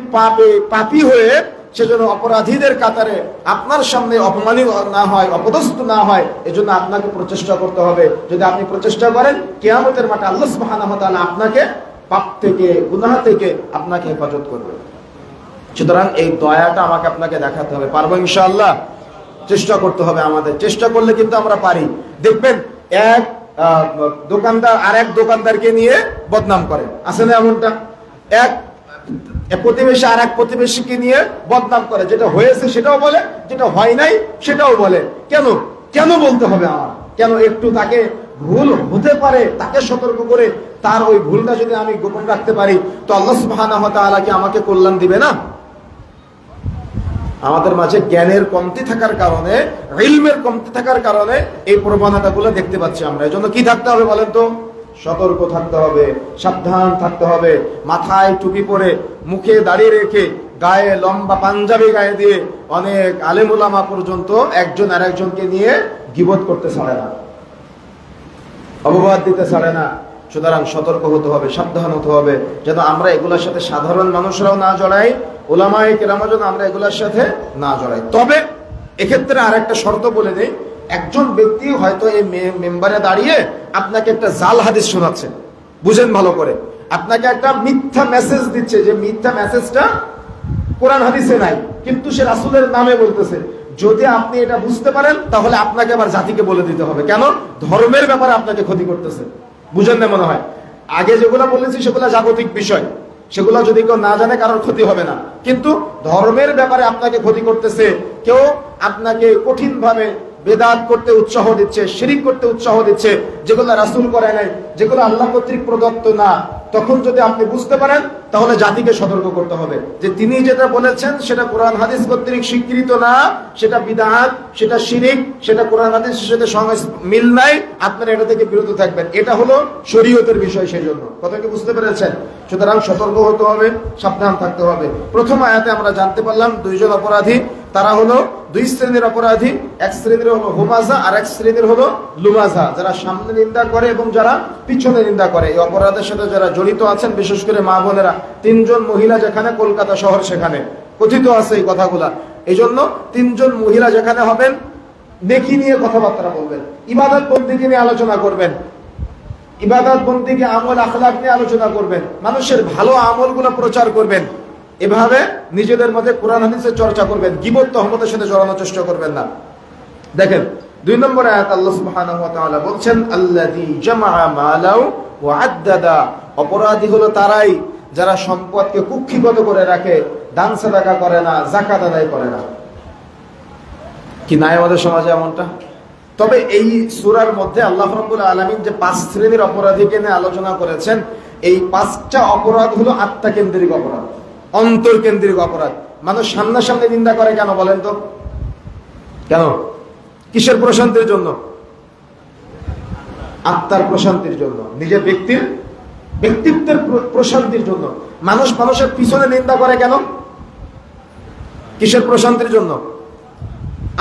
পাপী হয়ে সেজন্য অপরাধীদের কাতারে আপনার সামনে অপমানিত না হয়, অপদস্থ না হয়, এজন্য আপনাকে প্রচেষ্টা করতে হবে। যদি আপনি প্রচেষ্টা করেন, কিয়ামতের মাঠে আল্লাহ সুবহানাহু ওয়া তাআলা আপনাকে পাপ থেকে, গুনাহ থেকে আপনাকে হেফাজত করবে। সুতরাং এই দয়াটা আমাকে আপনাকে দেখাতে হবে। পারবো ইনশাআল্লাহ? চেষ্টা করতে হবে আমাদের। চেষ্টা করলে কিন্তু আমরা পারি। দেখবেন এক দোকানদার আরেক দোকানদারকে নিয়ে বদনাম করে, আছে না এমনটা? এক প্রতিবেশী আর এক প্রতিবেশীকে নিয়ে বদনাম করে, যেটা হয়েছে সেটাও বলে, যেটা হয় নাই সেটাও বলে। কেন কেন বলতে হবে আমার? কেন? একটু তাকে ভুল হতে পারে, তাকে সতর্ক করে তার ওই ভুলটা যদি আমি গোপন রাখতে পারি, তো আল্লাহ সুবহানাহু ওয়া তাআলা কি আমাকে কল্যাণ দিবে না? আমাদের মাঝে জ্ঞানের কমতি থাকার কারণে, ইলমের কমতি থাকার কারণে এই প্রবণতাগুলো দেখতে পাচ্ছি আমরা। এজন্য কি থাকতে হবে বলেন তো? সতর্ক থাকতে হবে, সাবধান থাকতে হবে। মাথায় টুপি পরে, মুখে দাড়ি রেখে, গায়ে লম্বা পাঞ্জাবি গায়ে দিয়ে অনেক আলেম ওলামা পর্যন্ত একজন আর একজনকে নিয়ে গীবত করতে ছাড়ে না, অপবাদ দিতে ছাড়ে না। সুতরাং সতর্ক হতে হবে, সাবধান হতে হবে, যেন আমরা এগুলোর সাথে সাধারণ মানুষরাও না জড়াই, ওলামায়ে কেরামও যেন আমরা এগুলোর সাথে না জড়াই। তবে এক্ষেত্রে আর একটা শর্ত বলে দেই, একজন ব্যক্তি হয়তো এই মেম্বারে দাঁড়িয়ে আপনাকে একটা জাল হাদিস শোনাচ্ছে, বুঝেন ভালো করে, আপনাকে একটা মিথ্যা মেসেজ দিচ্ছে, যে মিথ্যা মেসেজটা কোরআন হাদিসে নাই, কিন্তু সে রাসূলের নামে বলতেছে। যদি আপনি এটা বুঝতে পারেন, তাহলে আপনাকে আবার জাতিকে বলে দিতে হবে। কেন? ধর্মের ব্যাপারে আপনাকে ক্ষতি করতেছে। বুঝেন না মনে হয়? আগে যেগুলো বলেছি সেগুলো জাগতিক বিষয়, সেগুলো যদি কেউ না জানে কারোর ক্ষতি হবে না, কিন্তু ধর্মের ব্যাপারে আপনাকে ক্ষতি করতেছে। কেউ আপনাকে কঠিন ভাবে বেদাত করতে উৎসাহ দিচ্ছে, শিরিক করতে উৎসাহ দিচ্ছে, যেগুলো রাসূল করে নাই, যেগুলো আল্লাহ কর্তৃক প্রদত্ত না। তখন যদি আপনি বুঝতে পারেন, তাহলে জাতিকে সতর্ক করতে হবে যে তিনি যেটা বলেছেন সেটা কোরআন হাদিস কর্তৃক স্বীকৃত না, সেটা বিদআত, সেটা শিরিক, সেটা কোরআন হাদিসের সাথে মিল নাই, আপনারা এটা থেকে বিরত থাকবেন। এটা হলো শরীয়তের বিষয়। সেই জন্য কথা কি বুঝতে পেরেছেন? সুতরাং সতর্ক হতে হবে, সাবধান থাকতে হবে। প্রথম আয়াতে আমরা জানতে পারলাম দুইজন অপরাধী, তারা হলো দুই শ্রেণীর অপরাধী। এক শ্রেণীর হলো হুমাজা, আর এক শ্রেণীর হলো লুমাজা, যারা সামনে নিন্দা করে এবং যারা পিছনে নিন্দা করে। এই অপরাধের সাথে যারা জড়িত আছেন, বিশেষ করে মা বোনেরা, তিনজন মহিলা যেখানে, কলকাতা শহর সেখানে কথিত আছে এই কথাগুলা। এই জন্য তিনজন মহিলা যেখানে হবেন, নেকি নিয়ে কথাবার্তা বলবেন, ইবাদত বন্দেগী নিয়ে আলোচনা করবেন, ইবাদত বন্দেগী, আমল আখলাক নিয়ে আলোচনা করবেন, মানুষের ভালো আমলগুলো প্রচার করবেন। এভাবে নিজেদের মধ্যে কোরআন হাদিসের চর্চা করবেন, গীবত তহমতের সাথে জড়ানোর চেষ্টা করবেন না। দেখেন 2 নম্বর আয়াত আল্লাহ সুবহানাহু ওয়া তাআলা বলছেন, আল্লাযী জামাআ মালাও ওয়া আদ্দাদা। অপরাধী হলো তারাই যারা সম্পদকে কুক্ষিগত করে রাখে, দান সাদাকা করে না, যাকাত আদায় করে না। কি নাই আমাদের সমাজে এমনটা? তবে এই সূরার মধ্যে আল্লাহ রাব্বুল আলামিন যে 5 শ্রেণীর অপরাধীকে নিয়ে আলোচনা করেছেন, এই 5টা অপরাধ হলো আত্মকেন্দ্রিক অপরাধ, অন্তরকেন্দ্রিক অপরাধ। মানুষ সামনাসামনি নিন্দা করে কেন বলেন তো? কেন? কিসের প্রশান্তির জন্য? আত্মার প্রশান্তির জন্য, নিজের ব্যক্তিত্বের প্রশান্তির জন্য। মানুষ মানুষের পিছনে নিন্দা করে কেন? কিসের প্রশান্তির জন্য?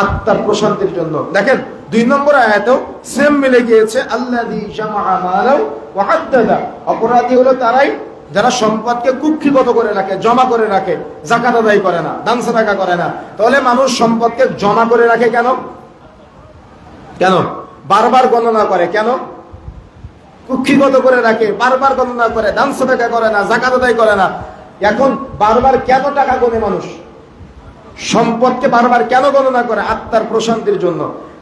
আত্মার প্রশান্তির জন্য। দেখেন 2 নম্বর আয়াতেও সেম মিলে গিয়েছে, আল্লাযী জামাআ মালাও ওয়া আদ্দাদা। অপরাধী হলো তারাই যারা সম্পদকে কুক্ষিগত করে রাখে, জমা করে রাখে, যাকাত আদায় করে না, দান সাদাকা করে না। তাহলে মানুষ সম্পদকে জমা করে রাখে কেন? কেন? বারবার গণনা করে কেন? কুক্ষিগত করে রাখে, বারবার গণনা করে, দান সাদাকা করে না, যাকাত আদায় করে না। এখন বারবার কেন টাকা গণে মানুষ? সম্পদকে বারবার কেন গণনা করে? আত্মার প্রশান্তির জন্য।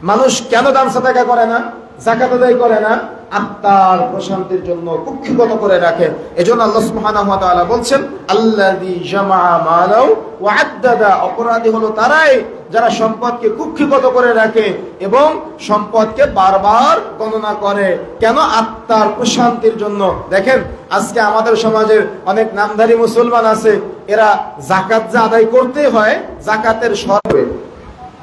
মানুষ কেন দান সাদাকা করে না, যাকাত আদায় করে না? আত্মার প্রশান্তির জন্য কুক্ষিগত করে রাখে। এজন্য আল্লাহ সুবহানাহু ওয়া তাআলা বলছেন, আল্লাযী জামাআ মালাও ওয়া আদ্দাদা। অপরাধী হলো তারাই যারা সম্পদকে কুক্ষিগত করে রাখে এবং সম্পদকে বারবার গণনা করে। কেন? আত্মার প্রশান্তির জন্য। দেখেন আজকে আমাদের সমাজের অনেক নামধারী মুসলমান আছে, এরা যাকাত যা আদায় করতে হয়, যাকাতের শর্তে,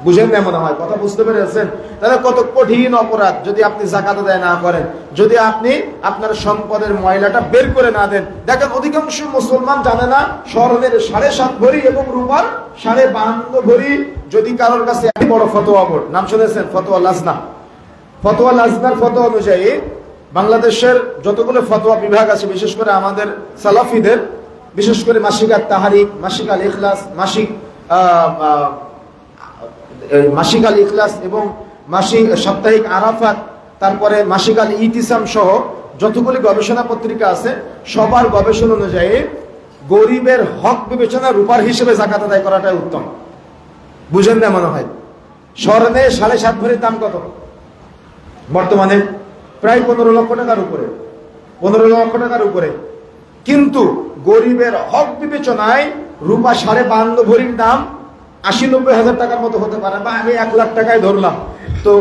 বুঝেন না মনে হয়? কথা বুঝতে পেরেছেন? তাহলে কত কঠিন অপরাধ যদি আপনি যাকাত আদায় না করেন, যদি আপনি আপনার সম্পদের ময়লাটা বের করে না দেন। দেখেন অধিকাংশ মুসলমান জানে না স্বর্ণের 7.5 ভরি এবং রূপার 52.5 ভরি যদি কারোর কাছে এত বড় ফতোয়া বোর্ড, নাম শুনেছেন? ফতোয়া লাজনা, ফতোয়া লাজনার ফতোয়া অনুযায়ী বাংলাদেশের যতগুলো ফতোয়া বিভাগ আছে, বিশেষ করে আমাদের সালাফিদের, বিশেষ করে মাসিক আল তাহারিক, মাসিক আল ইখলাস, মাসিক আল ইখলাস এবং মাসিক সাপ্তাহিক আরাফাত, তারপরে মাসিক আল ইতিসাম সহ যতগুলি গবেষণা পত্রিকা আছে, সবার গবেষণা অনুযায়ী গরিবের হক বিবেচনা রূপার হিসেবে যাকাত আদায় করাটাই উত্তম। বুঝেন না মনে হয়? স্বর্ণে 7.5 ভরির দাম কত বর্তমানে? প্রায় 15 লক্ষ টাকার উপরে, 15 লক্ষ টাকার উপরে। কিন্তু গরিবের হক বিবেচনায় রূপা 52.5 ভরির দাম 80-90 হাজার টাকার মতো হতে পারে, বা আমি 1 লাখ টাকায় ধরলাম। তো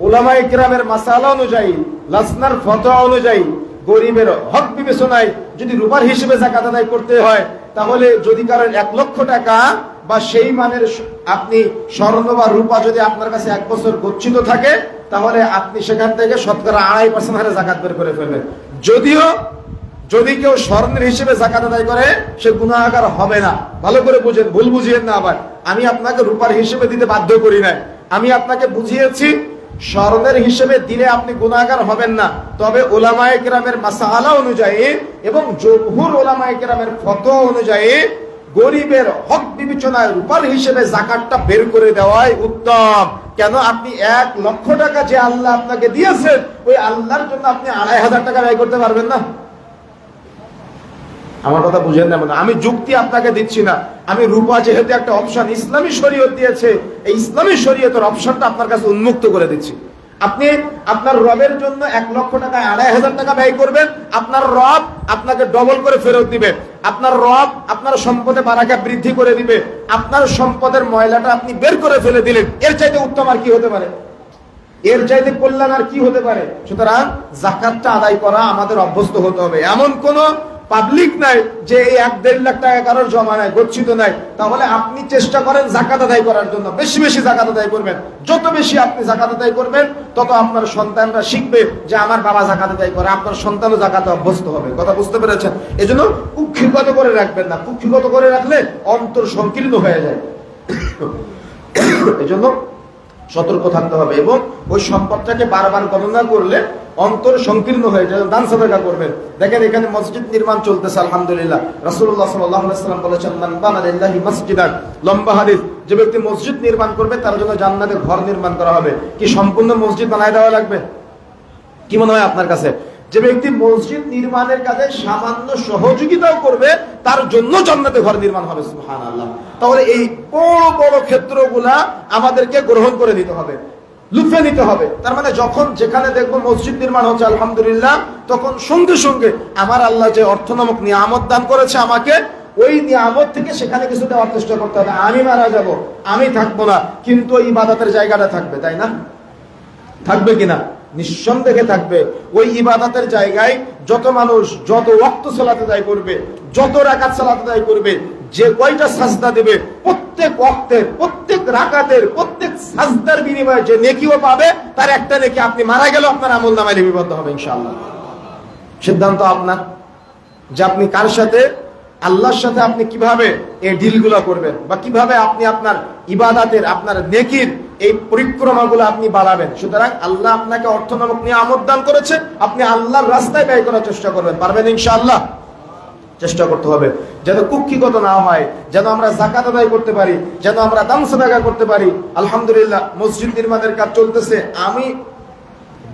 উলামায়ে কেরামের মাসালা অনুযায়ী, লাজনার ফতোয়া অনুযায়ী গরিবের হক বিবেচনায় যদি রূপার হিসেবে যাকাত আদায় করতে হয়, তাহলে যদি কারণ 1 লক্ষ টাকা বা সেই মানের আপনি স্বর্ণ বা রূপা যদি আপনার কাছে 1 বছর গচ্ছিত থাকে, তাহলে আপনি সেখান থেকে শতকরা 2.5% হারে যাকাত বের করে ফেলবেন। যদিও যদি কেউ স্বর্ণের হিসেবে যাকাত আদায় করে, সে গুনাহগার হবে না। ভালো করে বুঝেন, ভুল বুঝিয়েন না আবার। আমি আপনাকে রূপার হিসেবে দিতে বাধ্য করি নাই, আমি আপনাকে বুঝিয়েছি স্বর্ণের হিসেবে দিলে আপনি গুনাহগার হবেন না। তবে উলামায়ে কেরামের মাসালা অনুযায়ী এবং জমহুর উলামায়ে কেরামের ফতোয়া অনুযায়ী গরিবের হক বিবেচনায় রূপার হিসেবে যাকাতটা বের করে দেওয়াই উত্তম। কেন? আপনি 1 লক্ষ টাকা যে আল্লাহ আপনাকে দিয়েছেন, ওই আল্লাহর জন্য আপনি 2.5 টাকা ব্যয় করতে পারবেন না? আমার কথা বুঝেন না? আমি যুক্তি আপনাকে দিচ্ছি না, আমি রূপা যেহেতু একটা অপশন ইসলামী শরীয়ত দিয়েছে, এই ইসলামী শরীয়তের অপশনটা আপনার কাছে উন্মুক্ত করে দিচ্ছি। আপনি আপনার রবের জন্য 1 লক্ষ টাকায় 2.5 টাকা ব্যয় করবেন, আপনার রব আপনাকে ডবল করে ফেরত দিবে। আপনার রব আপনার সম্পদে বারাকা বৃদ্ধি করে দিবে। আপনার সম্পদের ময়লাটা আপনি বের করে ফেলে দিলেন, এর চাইতে উত্তম আর কি হতে পারে? এর চাইতে কল্যাণ আর কি হতে পারে? সুতরাং যাকাতটা আদায় করা আমাদের অভ্যস্ত হতে হবে। এমন কোন পাবলিক নাই যে এই 1-1.5 লাখ টাকা কারোর জমা নাই, গচ্ছিত নাই। তাহলে আপনি চেষ্টা করেন যাকাত আদায় করার জন্য, বেশি বেশি যাকাত আদায় করবেন। যত বেশি আপনি যাকাত আদায় করবেন, তত আপনার সন্তানরা শিখবে যে আমার বাবা যাকাত আদায় করে, আপনার সন্তানও যাকাতে অভ্যস্ত হবে। কথা বুঝতে পেরেছেন? এজন্য কুক্ষিগত করে রাখবেন না, কুক্ষিগত করে রাখলে অন্তর সংকীর্ণ হয়ে যায়। এজন্য সতর্ক থাকতে হবে এবং ওই সম্পদটাকে বারবার গণনা করলে অন্তর সংকীর্ণ হয়ে যায়। দান সাদাকা করবেন। দেখেন এখানে মসজিদ নির্মাণ চলতেছে, আলহামদুলিল্লাহ। রাসূলুল্লাহ সাল্লাল্লাহু আলাইহি ওয়াসাল্লাম বলেছেন, মান বানা লিল্লাহি মাসজিদান, লম্বা হাদিস, যে ব্যক্তি মসজিদ নির্মাণ করবে তার জন্য জান্নাতে ঘর নির্মাণ করা হবে। কি সম্পূর্ণ মসজিদ বানায় দেওয়া লাগবে? কি মনে হয় আপনার কাছে? যে ব্যক্তি মসজিদ নির্মাণের কাজে সামান্য সহযোগিতাও করবে, তার জন্য জান্নাতে ঘর নির্মাণ হবে। সুবহানাল্লাহ। তাহলে এই বড় বড় ক্ষেত্রগুলা আমাদেরকে গ্রহণ করে নিতে হবে, লুফে নিতে হবে। তার মানে যখন যেখানে দেখবো মসজিদ নির্মাণ হচ্ছে, আলহামদুলিল্লাহ, তখন সঙ্গে সঙ্গে আমার আল্লাহ যে অর্থ নামক নিয়ামত দান করেছে আমাকে, ওই নিয়ামত থেকে সেখানে কিছু দেওয়ার চেষ্টা করতে হবে। আমি মারা যাব, আমি থাকবো না, কিন্তু ওই ইবাদতের জায়গাটা থাকবে, তাই না? থাকবে কিনা? নিঃসন্দেহে থাকবে। ওই ইবাদতের জায়গায় যত মানুষ যত ওয়াক্ত সালাত আদায় করবে, যত রাকাত সালাত আদায় করবে, যে কয়টা সাজদা দেবে, প্রত্যেক ওয়াক্তের, প্রত্যেক রাকাতের, প্রত্যেক সাজদার বিনিময়ে যে নেকিও পাবে, তার একটা নেকি আপনি মারা গেল আপনার আমলনামায় লিপিবদ্ধ হবে ইনশাআল্লাহ। সিদ্ধান্ত আপনার, যে আপনি কার সাথে, আল্লাহর সাথে আপনি কিভাবে এই ডিলগুলো করবেন, বা কিভাবে আপনি আপনার ইবাদতের, আপনার নেকির এই পরিক্রমাগুলো আপনি বাড়াবেন। সুতরাং আল্লাহ আপনাকে অর্থ নামক নিয়ামত দান করেছে, আপনি আল্লাহর রাস্তায় ব্যয় করার চেষ্টা করবেন। পারবেন ইনশাআল্লাহ? চেষ্টা করতে হবে যেন কুক্ষিগত না হয়, যেন আমরা যাকাত আদায় করতে পারি, যেন আমরা দান সাদাকা করতে পারি। আলহামদুলিল্লাহ, মসজিদ নির্মাণের কাজ চলতেছে। আমি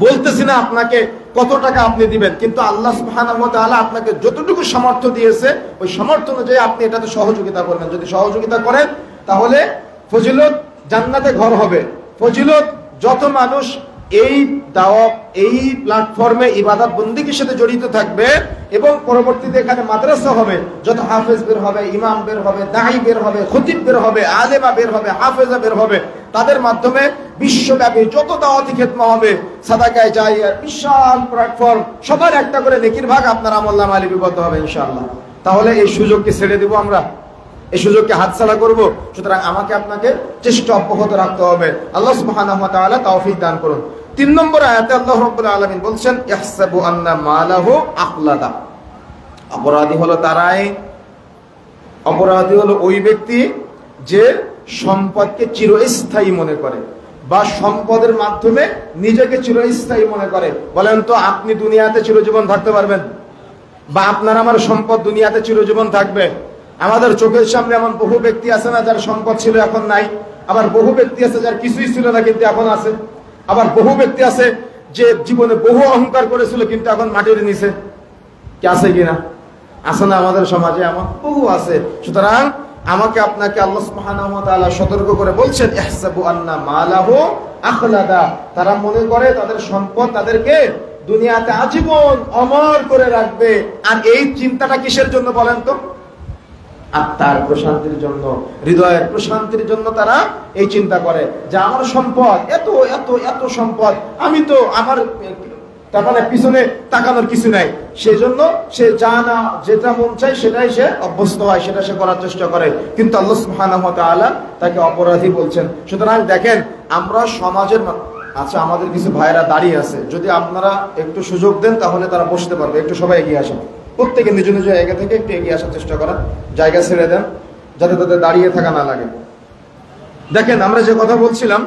বলতেছি না আপনাকে কত টাকা আপনি দিবেন, কিন্তু আল্লাহ সুবহানাহু ওয়া তাআলা আপনাকে যতটুকু সামর্থ্য দিয়েছে, ওই সামর্থ্য অনুযায়ী আপনি এটাতে সহযোগিতা করবেন। যদি সহযোগিতা করেন, তাহলে ফজিলত, জান্নাতে ঘর হবে। ফজিলত, যত মানুষ এই দাওয়াত, এই প্ল্যাটফর্মে ইবাদত বন্দেগীর সাথে জড়িত থাকবে এবং পরবর্তীতে এখানে মাদ্রাসা হবে, যত হাফেজ বের হবে, ইমাম বের হবে, দাঈ বের হবে, খতিব বের হবে, আলেমা বের হবে, হাফেজা বের হবে, তাদের মাধ্যমে বিশ্বব্যাপী যত দাওয়াতি খেদমা হবে, সাদাকায়ে জারিয়া, বিশাল প্ল্যাটফর্ম, সবার একটা করে নেকির ভাগ আপনার আমলনামায় লিপিবদ্ধ হবে ইনশাআল্লাহ। তাহলে এই সুযোগকে ছেড়ে দিব আমরা? এই সুযোগকে হাতছাড়া করব? সুতরাং আমাকে আপনাকে চেষ্টা অব্যাহত রাখতে হবে। আল্লাহ সুবহানাহু ওয়া তাআলা তৌফিক দান করুন। 3 নম্বর আয়াতে আল্লাহ রাব্বুল আলামিন বলছেন, ইহসাবু আন্না মালাহু আখলাদা। অপরাধী হলো তারাই, অপরাধী হলো ওই ব্যক্তি যে সম্পদকে চিরস্থায়ী মনে করে, বা সম্পদের মাধ্যমে নিজেকে চিরস্থায়ী মনে করে। বলেন তো, আপনি দুনিয়াতে চিরজীবন থাকতে পারবেন? বা আপনার আমার সম্পদ দুনিয়াতে চিরজীবন থাকবে? আমাদের চোখের সামনে এমন বহু ব্যক্তি আছে না যার সম্পদ ছিল এখন নাই, আবার বহু ব্যক্তি আছে যার কিছুই ছিল না কিন্তু এখন আছে, আবার বহু ব্যক্তি আছে যে জীবনে বহু অহংকার করেছিল কিন্তু এখন মাটির নিচে। কি আছে কিনা? আছে না? আমাদের সমাজে এমন বহু আছে। সুতরাং আমাকে আপনাকে আল্লাহ সুবহানাহু ওয়া তাআলা সতর্ক করে বলছেন, ইহসাবু আন্না মালাহু আখলাদা, তারা মনে করে তাদের সম্পদ তাদেরকে দুনিয়াতে আজীবন অমর করে রাখবে। আর এই চিন্তাটা কিসের জন্য বলেন তো? আত্মার প্রশান্তির জন্য, হৃদয়ের প্রশান্তির জন্য তারা এই চিন্তা করে যে আমার সম্পদ এত এত এত সম্পদ, আমি তো আমার তার মানে পিছনে তাকানোর কিছু নাই, সেই জন্য সে যা না যেটা মন চায় সেটাই সে অভ্যস্ত হয়, সেটা সে করার চেষ্টা করে। কিন্তু আল্লাহ সুবহানাহু ওয়া তাআলা তাকে অপরাধী বলছেন। সুতরাং দেখেন, আমরা সমাজের আচ্ছা, আমাদের কিছু ভাইরা দাঁড়িয়ে আছে, যদি আপনারা একটু সুযোগ দেন তাহলে তারা বসতে পারবে। একটু সবাই এগিয়ে আসেন, প্রত্যেকে নিজ নিজ জায়গা থেকে একটু এগিয়ে আসার চেষ্টা করেন, জায়গা ছেড়ে দেন যাতে তাদের দাঁড়িয়ে থাকা না লাগে। দেখেন, আমরা যে কথা বলছিলাম,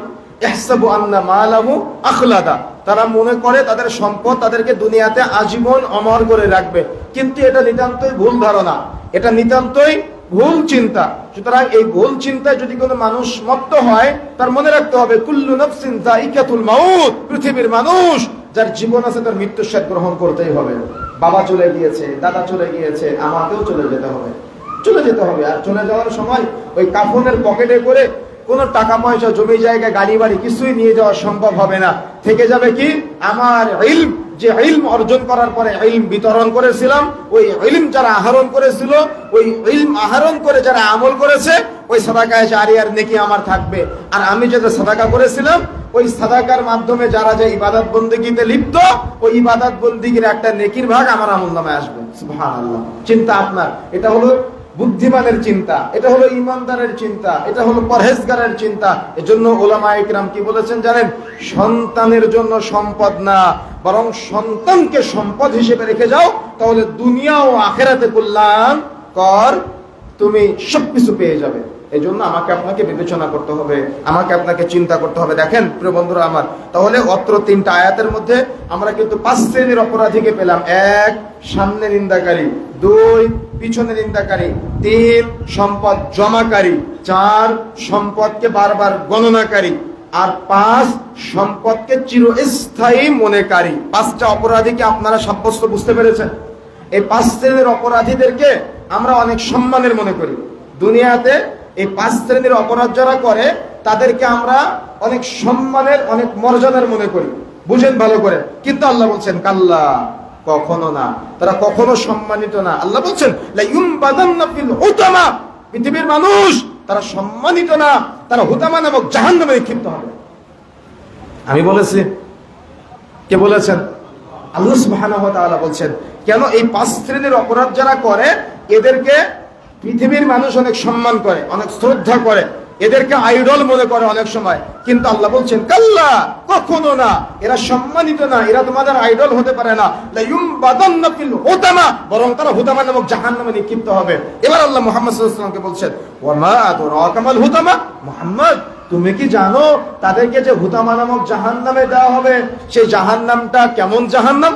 ইহসাবু আন্না মালাহু আখলাদা, তারা মনে করে তাদের সম্পদ তাদেরকে দুনিয়াতে আজীবন অমর করে রাখবে। কিন্তু এটা নিতান্তই ভুল ধারণা, এটা নিতান্তই ভুল চিন্তা। সুতরাং এই ভুল চিন্তায় যদি কোনো মানুষ মত্ত হয়, তার মনে রাখতে হবে কুল্লু নাফসিন যায়িকাতুল মাউত, পৃথিবীর মানুষ যার জীবন আছে তার মৃত্যুর স্বাদ গ্রহণ করতেই হবে। বাবা চলে গিয়েছে, দাদা চলে গিয়েছে, আমাকেও চলে যেতে হবে, চলে যেতে হবে। আর চলে যাওয়ার সময় ওই কাফনের পকেটে করে কোনো টাকা পয়সা, জমি জায়গা, গাড়ি বাড়ি কিছুই নিয়ে যাওয়া সম্ভব হবে না। থেকে যাবে কি? আমার ইলম, যে ইলম অর্জন করার পরে ইলম বিতরণ করেছিলাম, ওই ইলম যারা আহরণ করেছিল, ওই ইলম আহরণ করে যারা আমল করেছে, ওই সাদাকায়ে জারিয়ার নেকি আমার থাকবে। আর আমি যেটা সাদাকা করেছিলাম, ওই সাদাকার মাধ্যমে যারা যে ইবাদত বন্দেগীতে লিপ্ত, ওই ইবাদত বন্দেগীর একটা নেকির ভাগ আমার আমলনামায় আসবে। সুবহানাল্লাহ। চিন্তা আপনার, এটা হলো বুদ্ধিমানের চিন্তা, এটা হলো ইমানদারের চিন্তা, এটা হলো পরহেজগারের চিন্তা। এজন্য ওলামায়ে ইকরাম কি বলেছেন জানেন? সন্তানের জন্য সম্পদ না, বরং সন্তানকে সম্পদ হিসেবে রেখে যাও, তাহলে দুনিয়া ও আখিরাতে কল্যাণ কর, তুমি সবকিছু পেয়ে যাবে। এই জন্য আমাকে আপনাকে বিবেচনা করতে হবে, আমাকে আপনাকে চিন্তা করতে হবে। দেখেন প্রিয় বন্ধুরা আমার, তাহলে অত্র তিনটা আয়াতের মধ্যে আমরা কিন্তু 5 শ্রেণীর অপরাধীকে পেলাম। 1, সামনে নিন্দাকারী; 2, পিছনে নিন্দাকারী; 3, সম্পদ জমাকারী; 4, সম্পদকে বারবার গণনাকারী; আর 5, সম্পদকে চিরস্থায়ী মনেকারী। 5টা অপরাধীকে আপনারা সাব্যস্ত বুঝতে পেরেছেন? এই 5 শ্রেণীর অপরাধীদেরকে আমরা অনেক সম্মানের মনে করি দুনিয়াতে। এই 5 শ্রেণীর অপরাধ যারা করে তাদেরকে আমরা অনেক সম্মানের, অনেক মর্যাদার মনে করি। বুঝেন ভালো করে। কিন্তু আল্লাহ বলছেন কাল্লা, কখনো না, তারা কখনো সম্মানিত না। আল্লাহ বলছেন লা ইউমবাদান্না ফিল হুতামা, পৃথিবীর মানুষ তারা সম্মানিত না, তারা হুতামা নামক জাহান্নামে নিক্ষিপ্ত হবে। আমি বলেছি? কে বলেছেন? আল্লাহ সুবহানাহু ওয়া তাআলা বলছেন। কেন? এই 5 শ্রেণীর অপরাধ যারা করে এদেরকে পৃথিবীর মানুষ অনেক সম্মান করে, অনেক শ্রদ্ধা করে, এদেরকে আইডল মনে করে অনেক সময়। কিন্তু আল্লাহ বলছেন কাল্লা, কখনো না, এরা সম্মানিত না, এরা তোমাদের আইডল হতে পারে না। লা ইউমবাদান্না ফিল হুতামা, বরং তারা হুতামা নামক জাহান্নামে নিক্ষিপ্ত হবে। এবার আল্লাহ মুহাম্মদ সাল্লাল্লাহু আলাইহি ওয়াসাল্লামকে বলছেন ওয়া মা আদরাকা মাল হুতামা, মুহাম্মদ তুমি কি জানো তাদেরকে যে হুতামা নামক জাহান্নামে দেওয়া হবে, সেই জাহান্নামটা কেমন জাহান্নাম?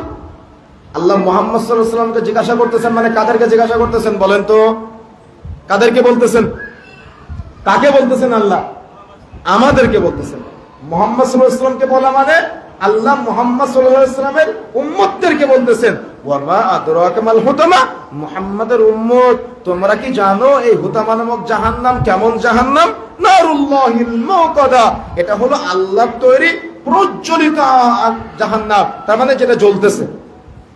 আল্লাহ মুহাম্মদ সাল্লাল্লাহু আলাইহি ওয়াসাল্লামকে জিজ্ঞাসা করতেছেন, মানে কাদেরকে জিজ্ঞাসা করতেছেন বলেন তো? কাদেরকে বলতেছেন? কাকে বলতেছেন? আল্লাহ আমাদেরকে বলতেছেন। মুহাম্মদ সাল্লাল্লাহু আলাইহি ওয়াসাল্লামকে বলা মানে আল্লাহ মুহাম্মদ সাল্লাল্লাহু আলাইহি ওয়াসাল্লামের উম্মতদেরকে বলতেছেন ওয়া মা আদরাকা মাল হুতামা, মুহাম্মাদের উম্মত তোমরা কি জানো এই হুতামা নামক জাহান্নাম কেমন জাহান্নাম? নারুল্লাহিল মুকাদা, এটা হলো আল্লাহর তৈরি প্রজ্বলিত জাহান্নাম। তার মানে যেটা জ্বলতেছে,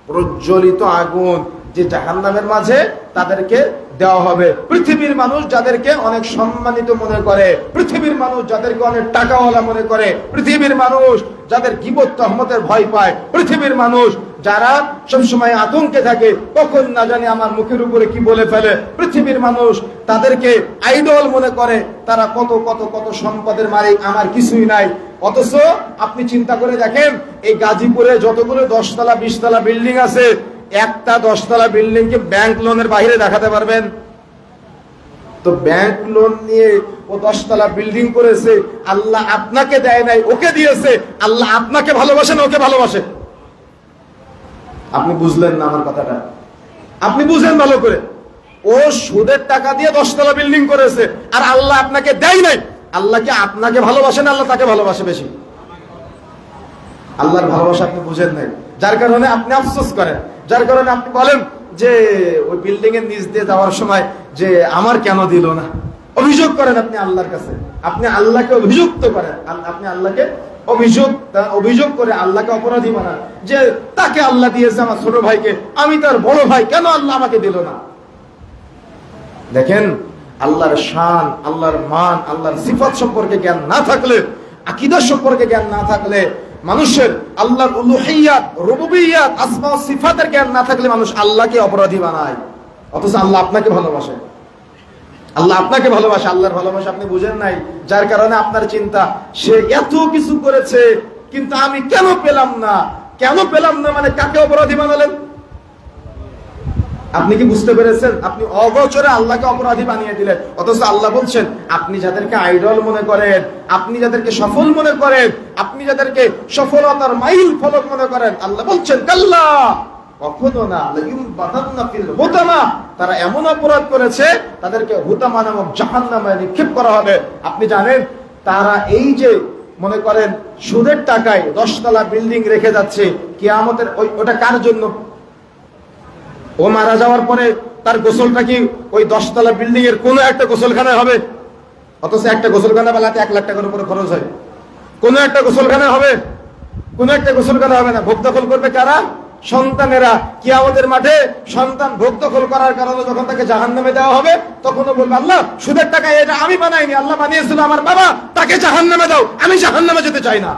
প্রজ্বলিত আগুন, যে জাহান্নামের মাঝে তাদেরকে দেওয়া হবে। পৃথিবীর মানুষ যাদেরকে অনেক সম্মানিত মনে করে, পৃথিবীর মানুষ যাদেরকে অনেক টাকাওয়ালা মনে করে, পৃথিবীর মানুষ যাদের গীবত তহমতের ভয় পায়, পৃথিবীর মানুষ যারা সবসময় আতঙ্কে থাকে কখন না জানি আমার মুখের উপরে কি বলে ফেলে, পৃথিবীর মানুষ তাদেরকে আইডল মনে করে, তারা কত কত কত সম্পদের মালিক, আমার কিছুই নাই। অথচ আপনি চিন্তা করে দেখেন, এই গাজীপুরে যতগুলো 10 তলা 20 তলা বিল্ডিং আছে, একটা 10 তলা বিল্ডিং কে ব্যাংক লোনের বাইরে দেখাতে পারবেন? তো ব্যাংক লোন নিয়ে ও 10 তলা বিল্ডিং করেছে, আল্লাহ আপনাকে দেয় নাই, ওকে দিয়েছে। আল্লাহ আপনাকে ভালোবাসে না ওকে ভালোবাসে? আপনি বুঝলেন না আমার কথাটা, আপনি বুঝেন ভালো করে। ও সুদের টাকা দিয়ে 10 তলা বিল্ডিং করেছে, আর আল্লাহ আপনাকে দেয় নাই। আল্লাহ কি আপনাকে ভালোবাসে না আল্লাহ তাকে ভালোবাসে বেশি? আল্লাহর ভালোবাসা আপনি বুঝেন নাই, যার কারণে আপনি আফসোস করেন, যার কারণে আপনি বলেন যে ওই বিল্ডিং এর নিচ দিয়ে যাওয়ার সময় যে আমার কেন দিল না। অভিযোগ করেন আপনি আল্লাহর কাছে, আপনি আল্লাহকে অভিযুক্ত করেন, আপনি আল্লাহকে অভিযোগ করে আল্লাহকে অপরাধী বানান যে তাকে আল্লাহ দিয়েছে আমার ছোট ভাইকে, আমি তার বড় ভাই, কেন আল্লাহ আমাকে দিল না। দেখেন, আল্লাহর শান, আল্লাহর মান, আল্লাহর সিফাত সম্পর্কে জ্ঞান না থাকলে, আকীদা সম্পর্কে জ্ঞান না থাকলে, মানুষের আল্লাহর উলুহিয়াত, রুবুবিয়াত, আসমা ও সিফাতের জ্ঞান না থাকলে মানুষ আল্লাহকে অপরাধী বানায়। অথচ আল্লাহ আপনাকে ভালোবাসে, আল্লাহ আপনাকে ভালোবাসে। আল্লাহর ভালোবাসা আপনি বুঝেন নাই, যার কারণে আপনার চিন্তা সে এত কিছু করেছে কিন্তু আমি কেন পেলাম না। কেন পেলাম না মানে কাকে অপরাধী বানালেন? আপনি কি বুঝতে পেরেছেন? আপনি অগোচরে আল্লাহকে অপরাধী বানিয়ে দিলেন। অথচ আল্লাহ বলছেন, আপনি যাদেরকে আইডল মনে করেন, আপনি যাদেরকে সফল মনে করেন, আপনি যাদেরকে সফলতার মাইল ফলক মনে করেন, আল্লাহ বলছেন কাল্লা, কখনো না, তারা এমন অপরাধ করেছে তাদেরকে হুতামা নামক জাহান্নামে নিক্ষেপ করা হবে। আপনি জানেন, তারা এই যে মনে করেন সুদের টাকায় 10 তলা বিল্ডিং রেখে যাচ্ছে, কিয়ামতের ওটা কার জন্য? ও মারা যাওয়ার পরে তার গোসলটা কি ওই 10 তলা বিল্ডিং এর কোন একটা গোসলখানায় হবে? অথচ একটা গোসলখানা বেলাতে 1 লাখ টাকার উপরে খরচ হয়। কোন একটা গোসলখানা হবে? কোন একটা গোসলখানা হবে না। ভোগ দখল করবে কারা? সন্তানেরা। কিয়ামতের মাঠে সন্তান ভোগ দখল করার কারণে যখন তাকে জাহান্নামে দেওয়া হবে, তখনও বলবে আল্লাহ সুদের টাকা এটা আমি বানাইনি, আল্লাহ বানিয়েছিল আমার বাবা, তাকে জাহান্নামে দাও, আমি জাহান্নামে যেতে চাই না।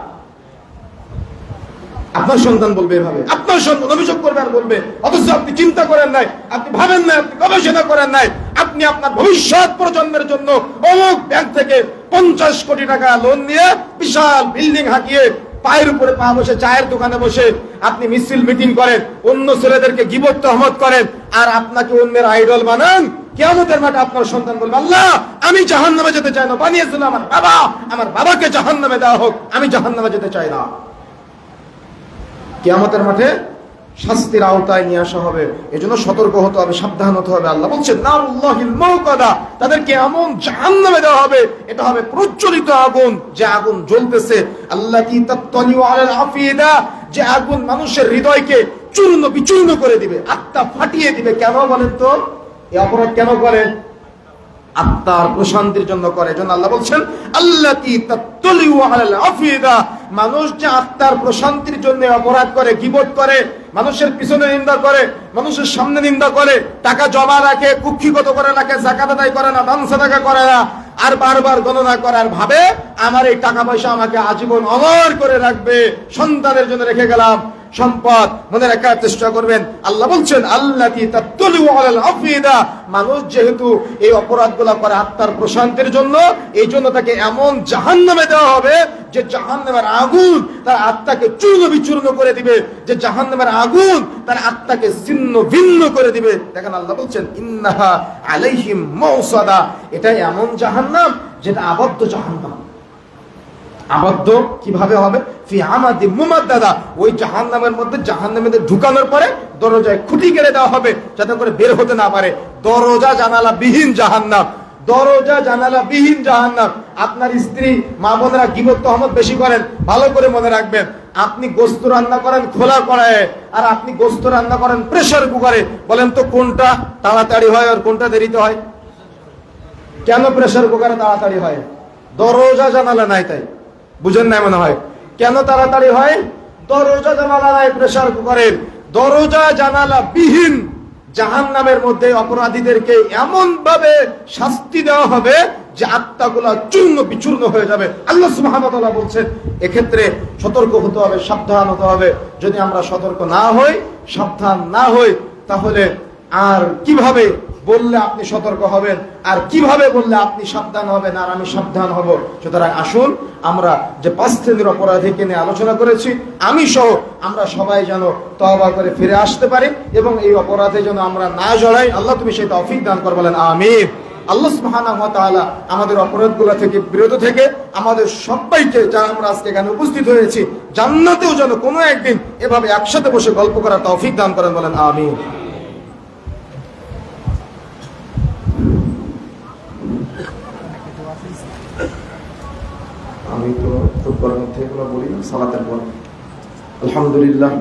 আপনার সন্তান বলবে এভাবে, আপনার সন্তান অভিযোগ করবে আর বলবে। অথচ আপনি চিন্তা করেন নাই, আপনি ভাবেন নাই, আপনি গবেষণা করেন নাই। আপনি আপনার ভবিষ্যৎ প্রজন্মের জন্য অমুক ব্যাংক থেকে 50 কোটি টাকা লোন নিয়ে বিশাল বিল্ডিং হাঁকিয়ে পায়ের উপরে পা বসে চায়ের দোকানে বসে আপনি মিছিল মিটিং করেন, অন্য ছেলেদেরকে গীবত তহমত করেন, আর আপনাকে অন্যের আইডল বানান। কিয়ামতের মাঠে আপনার সন্তান বলবে আল্লাহ আমি জাহান্নামে যেতে চাই না, বানিয়েছিল আমার বাবা, আমার বাবাকে জাহান্নামে দেওয়া হোক, আমি জাহান্নামে যেতে চাই না। কিয়ামতের মাঠে শাস্তির আওতায় নিয়ে আসা হবে। এজন্য সতর্ক হতে হবে, সাবধান হতে হবে। আল্লাহ বলছেন নারুল্লাহিল মাউকাদা, তাদেরকে এমন জাহান্নামে দেওয়া হবে, এটা হবে প্রজ্বলিত আগুন, যে আগুন জ্বলতেছে। আল্লাতী তাত্তালিউ আলাল আফিদা, যে আগুন মানুষের হৃদয়কে চূর্ণ বিচূর্ণ করে দিবে, আত্মা ফাটিয়ে দিবে। কেন বলেন তো? এই অপরাধ কেন করেন? আত্মার প্রশান্তির জন্য করে। এজন্য আল্লাহ বলছেন আল্লাতী তাত্তালিউ আলাল আফিদা, মানুষ যে আত্মার প্রশান্তির জন্য অপরাধ করে, গীবত করে, মানুষের পিছনে নিন্দা করে, মানুষের সামনে নিন্দা করে, টাকা জমা রাখে, কুক্ষিগত করে রাখে, যাকাত আদায় করে না, দান সাদাকা করে না, আর বারবার গণনা করার ভাবে আমার এই টাকা পয়সা আমাকে আজীবন অমর করে রাখবে, সন্তানের জন্য রেখে গেলাম সম্পদ, মনে রাখার চেষ্টা করবেন। আল্লাহ বলছেন আল্লাতী তাত্তালিউ আলাল আফিদা, মানুষ যেহেতু এই অপরাধগুলো করে আত্মার প্রশান্তির জন্য, এই জন্য তাকে এমন জাহান্নামে দেওয়া হবে যে জাহান্নামের আগুন তার আত্মাকে চূর্ণ বিচূর্ণ করে দিবে, যে জাহান্নামের আগুন তার আত্মাকে ছিন্ন ভিন্ন করে দিবে। দেখেন আল্লাহ বলছেন ইন্নাহা আলাইহিম মাউসাদা, এটা এমন জাহান্নাম যেটা আবদ্ধ জাহান্নাম। আবদ্ধ কিভাবে হবে? ফি আমাদি মুমাদ্দাদা, ওই জাহান্নামের মধ্যে জাহান্নামীদের ঢুকানোর পরে দরজায় খুঁটি গেড়ে দেওয়া হবে যাতে করে বের হতে না পারে। দরজা জানালা বিহীন জাহান্নাম, দরজা জানালা বিহীন জাহান্নাম। আপনার স্ত্রী মা বোনেরা গীবত তহমত বেশি করেন, ভালো করে মনে রাখবেন, আপনি গোস্ত রান্না করেন খোলা কড়াইয়ে, আর আপনি গোস্ত রান্না করেন প্রেসার কুকারে। বলেন তো কোনটা তাড়াতাড়ি হয় আর কোনটা দেরিতে হয়? কেন প্রেসার কুকারে তাড়াতাড়ি হয়? দরজা জানালা নাই, তাই। বুঝেন না মনে হয়? কেন তাড়াতাড়ি হয়? দরজা জানালা নাই প্রেসার কুকারের। দরজা জানালা বিহীন জাহান্নামের মধ্যে অপরাধীদেরকে এমন ভাবে শাস্তি দেওয়া হবে যে আত্মাগুলা চূর্ণ বিচূর্ণ হয়ে যাবে। আল্লাহ সুবহানাহু ওয়া তাআলা বলছেন এক্ষেত্রে সতর্ক হতে হবে, সাবধান হতে হবে। যদি আমরা সতর্ক না হই, সাবধান না হই, তাহলে আর কিভাবে বললে আপনি সতর্ক হবেন, আর কিভাবে বললে আপনি সাবধান হবেন আর আমি সাবধান হব? সুতরাং আসুন আমরা যে 5 শ্রেণীর অপরাধীকে নিয়ে আলোচনা করেছি, আমি সহ আমরা সবাই যেন তওবা করে ফিরে আসতে পারি এবং এই অপরাধে যেন আমরা না জড়াই। আল্লাহ তুমি সেই তৌফিক দান কর, বলেন আমিন। আল্লাহ সুবহানাহু ওয়া তাআলা আমাদের অপরাধগুলো থেকে বিরত থেকে আমাদের সবাইকে, যারা আমরা আজকে এখানে উপস্থিত হয়েছি, জান্নাতেও যেন কোনো একদিন এভাবে একসাথে বসে গল্প করার তৌফিক দান করেন, বলেন আমিন। আমি তো খুব মধ্যে এগুলো বলি না সালাতের পর। আলহামদুলিল্লাহ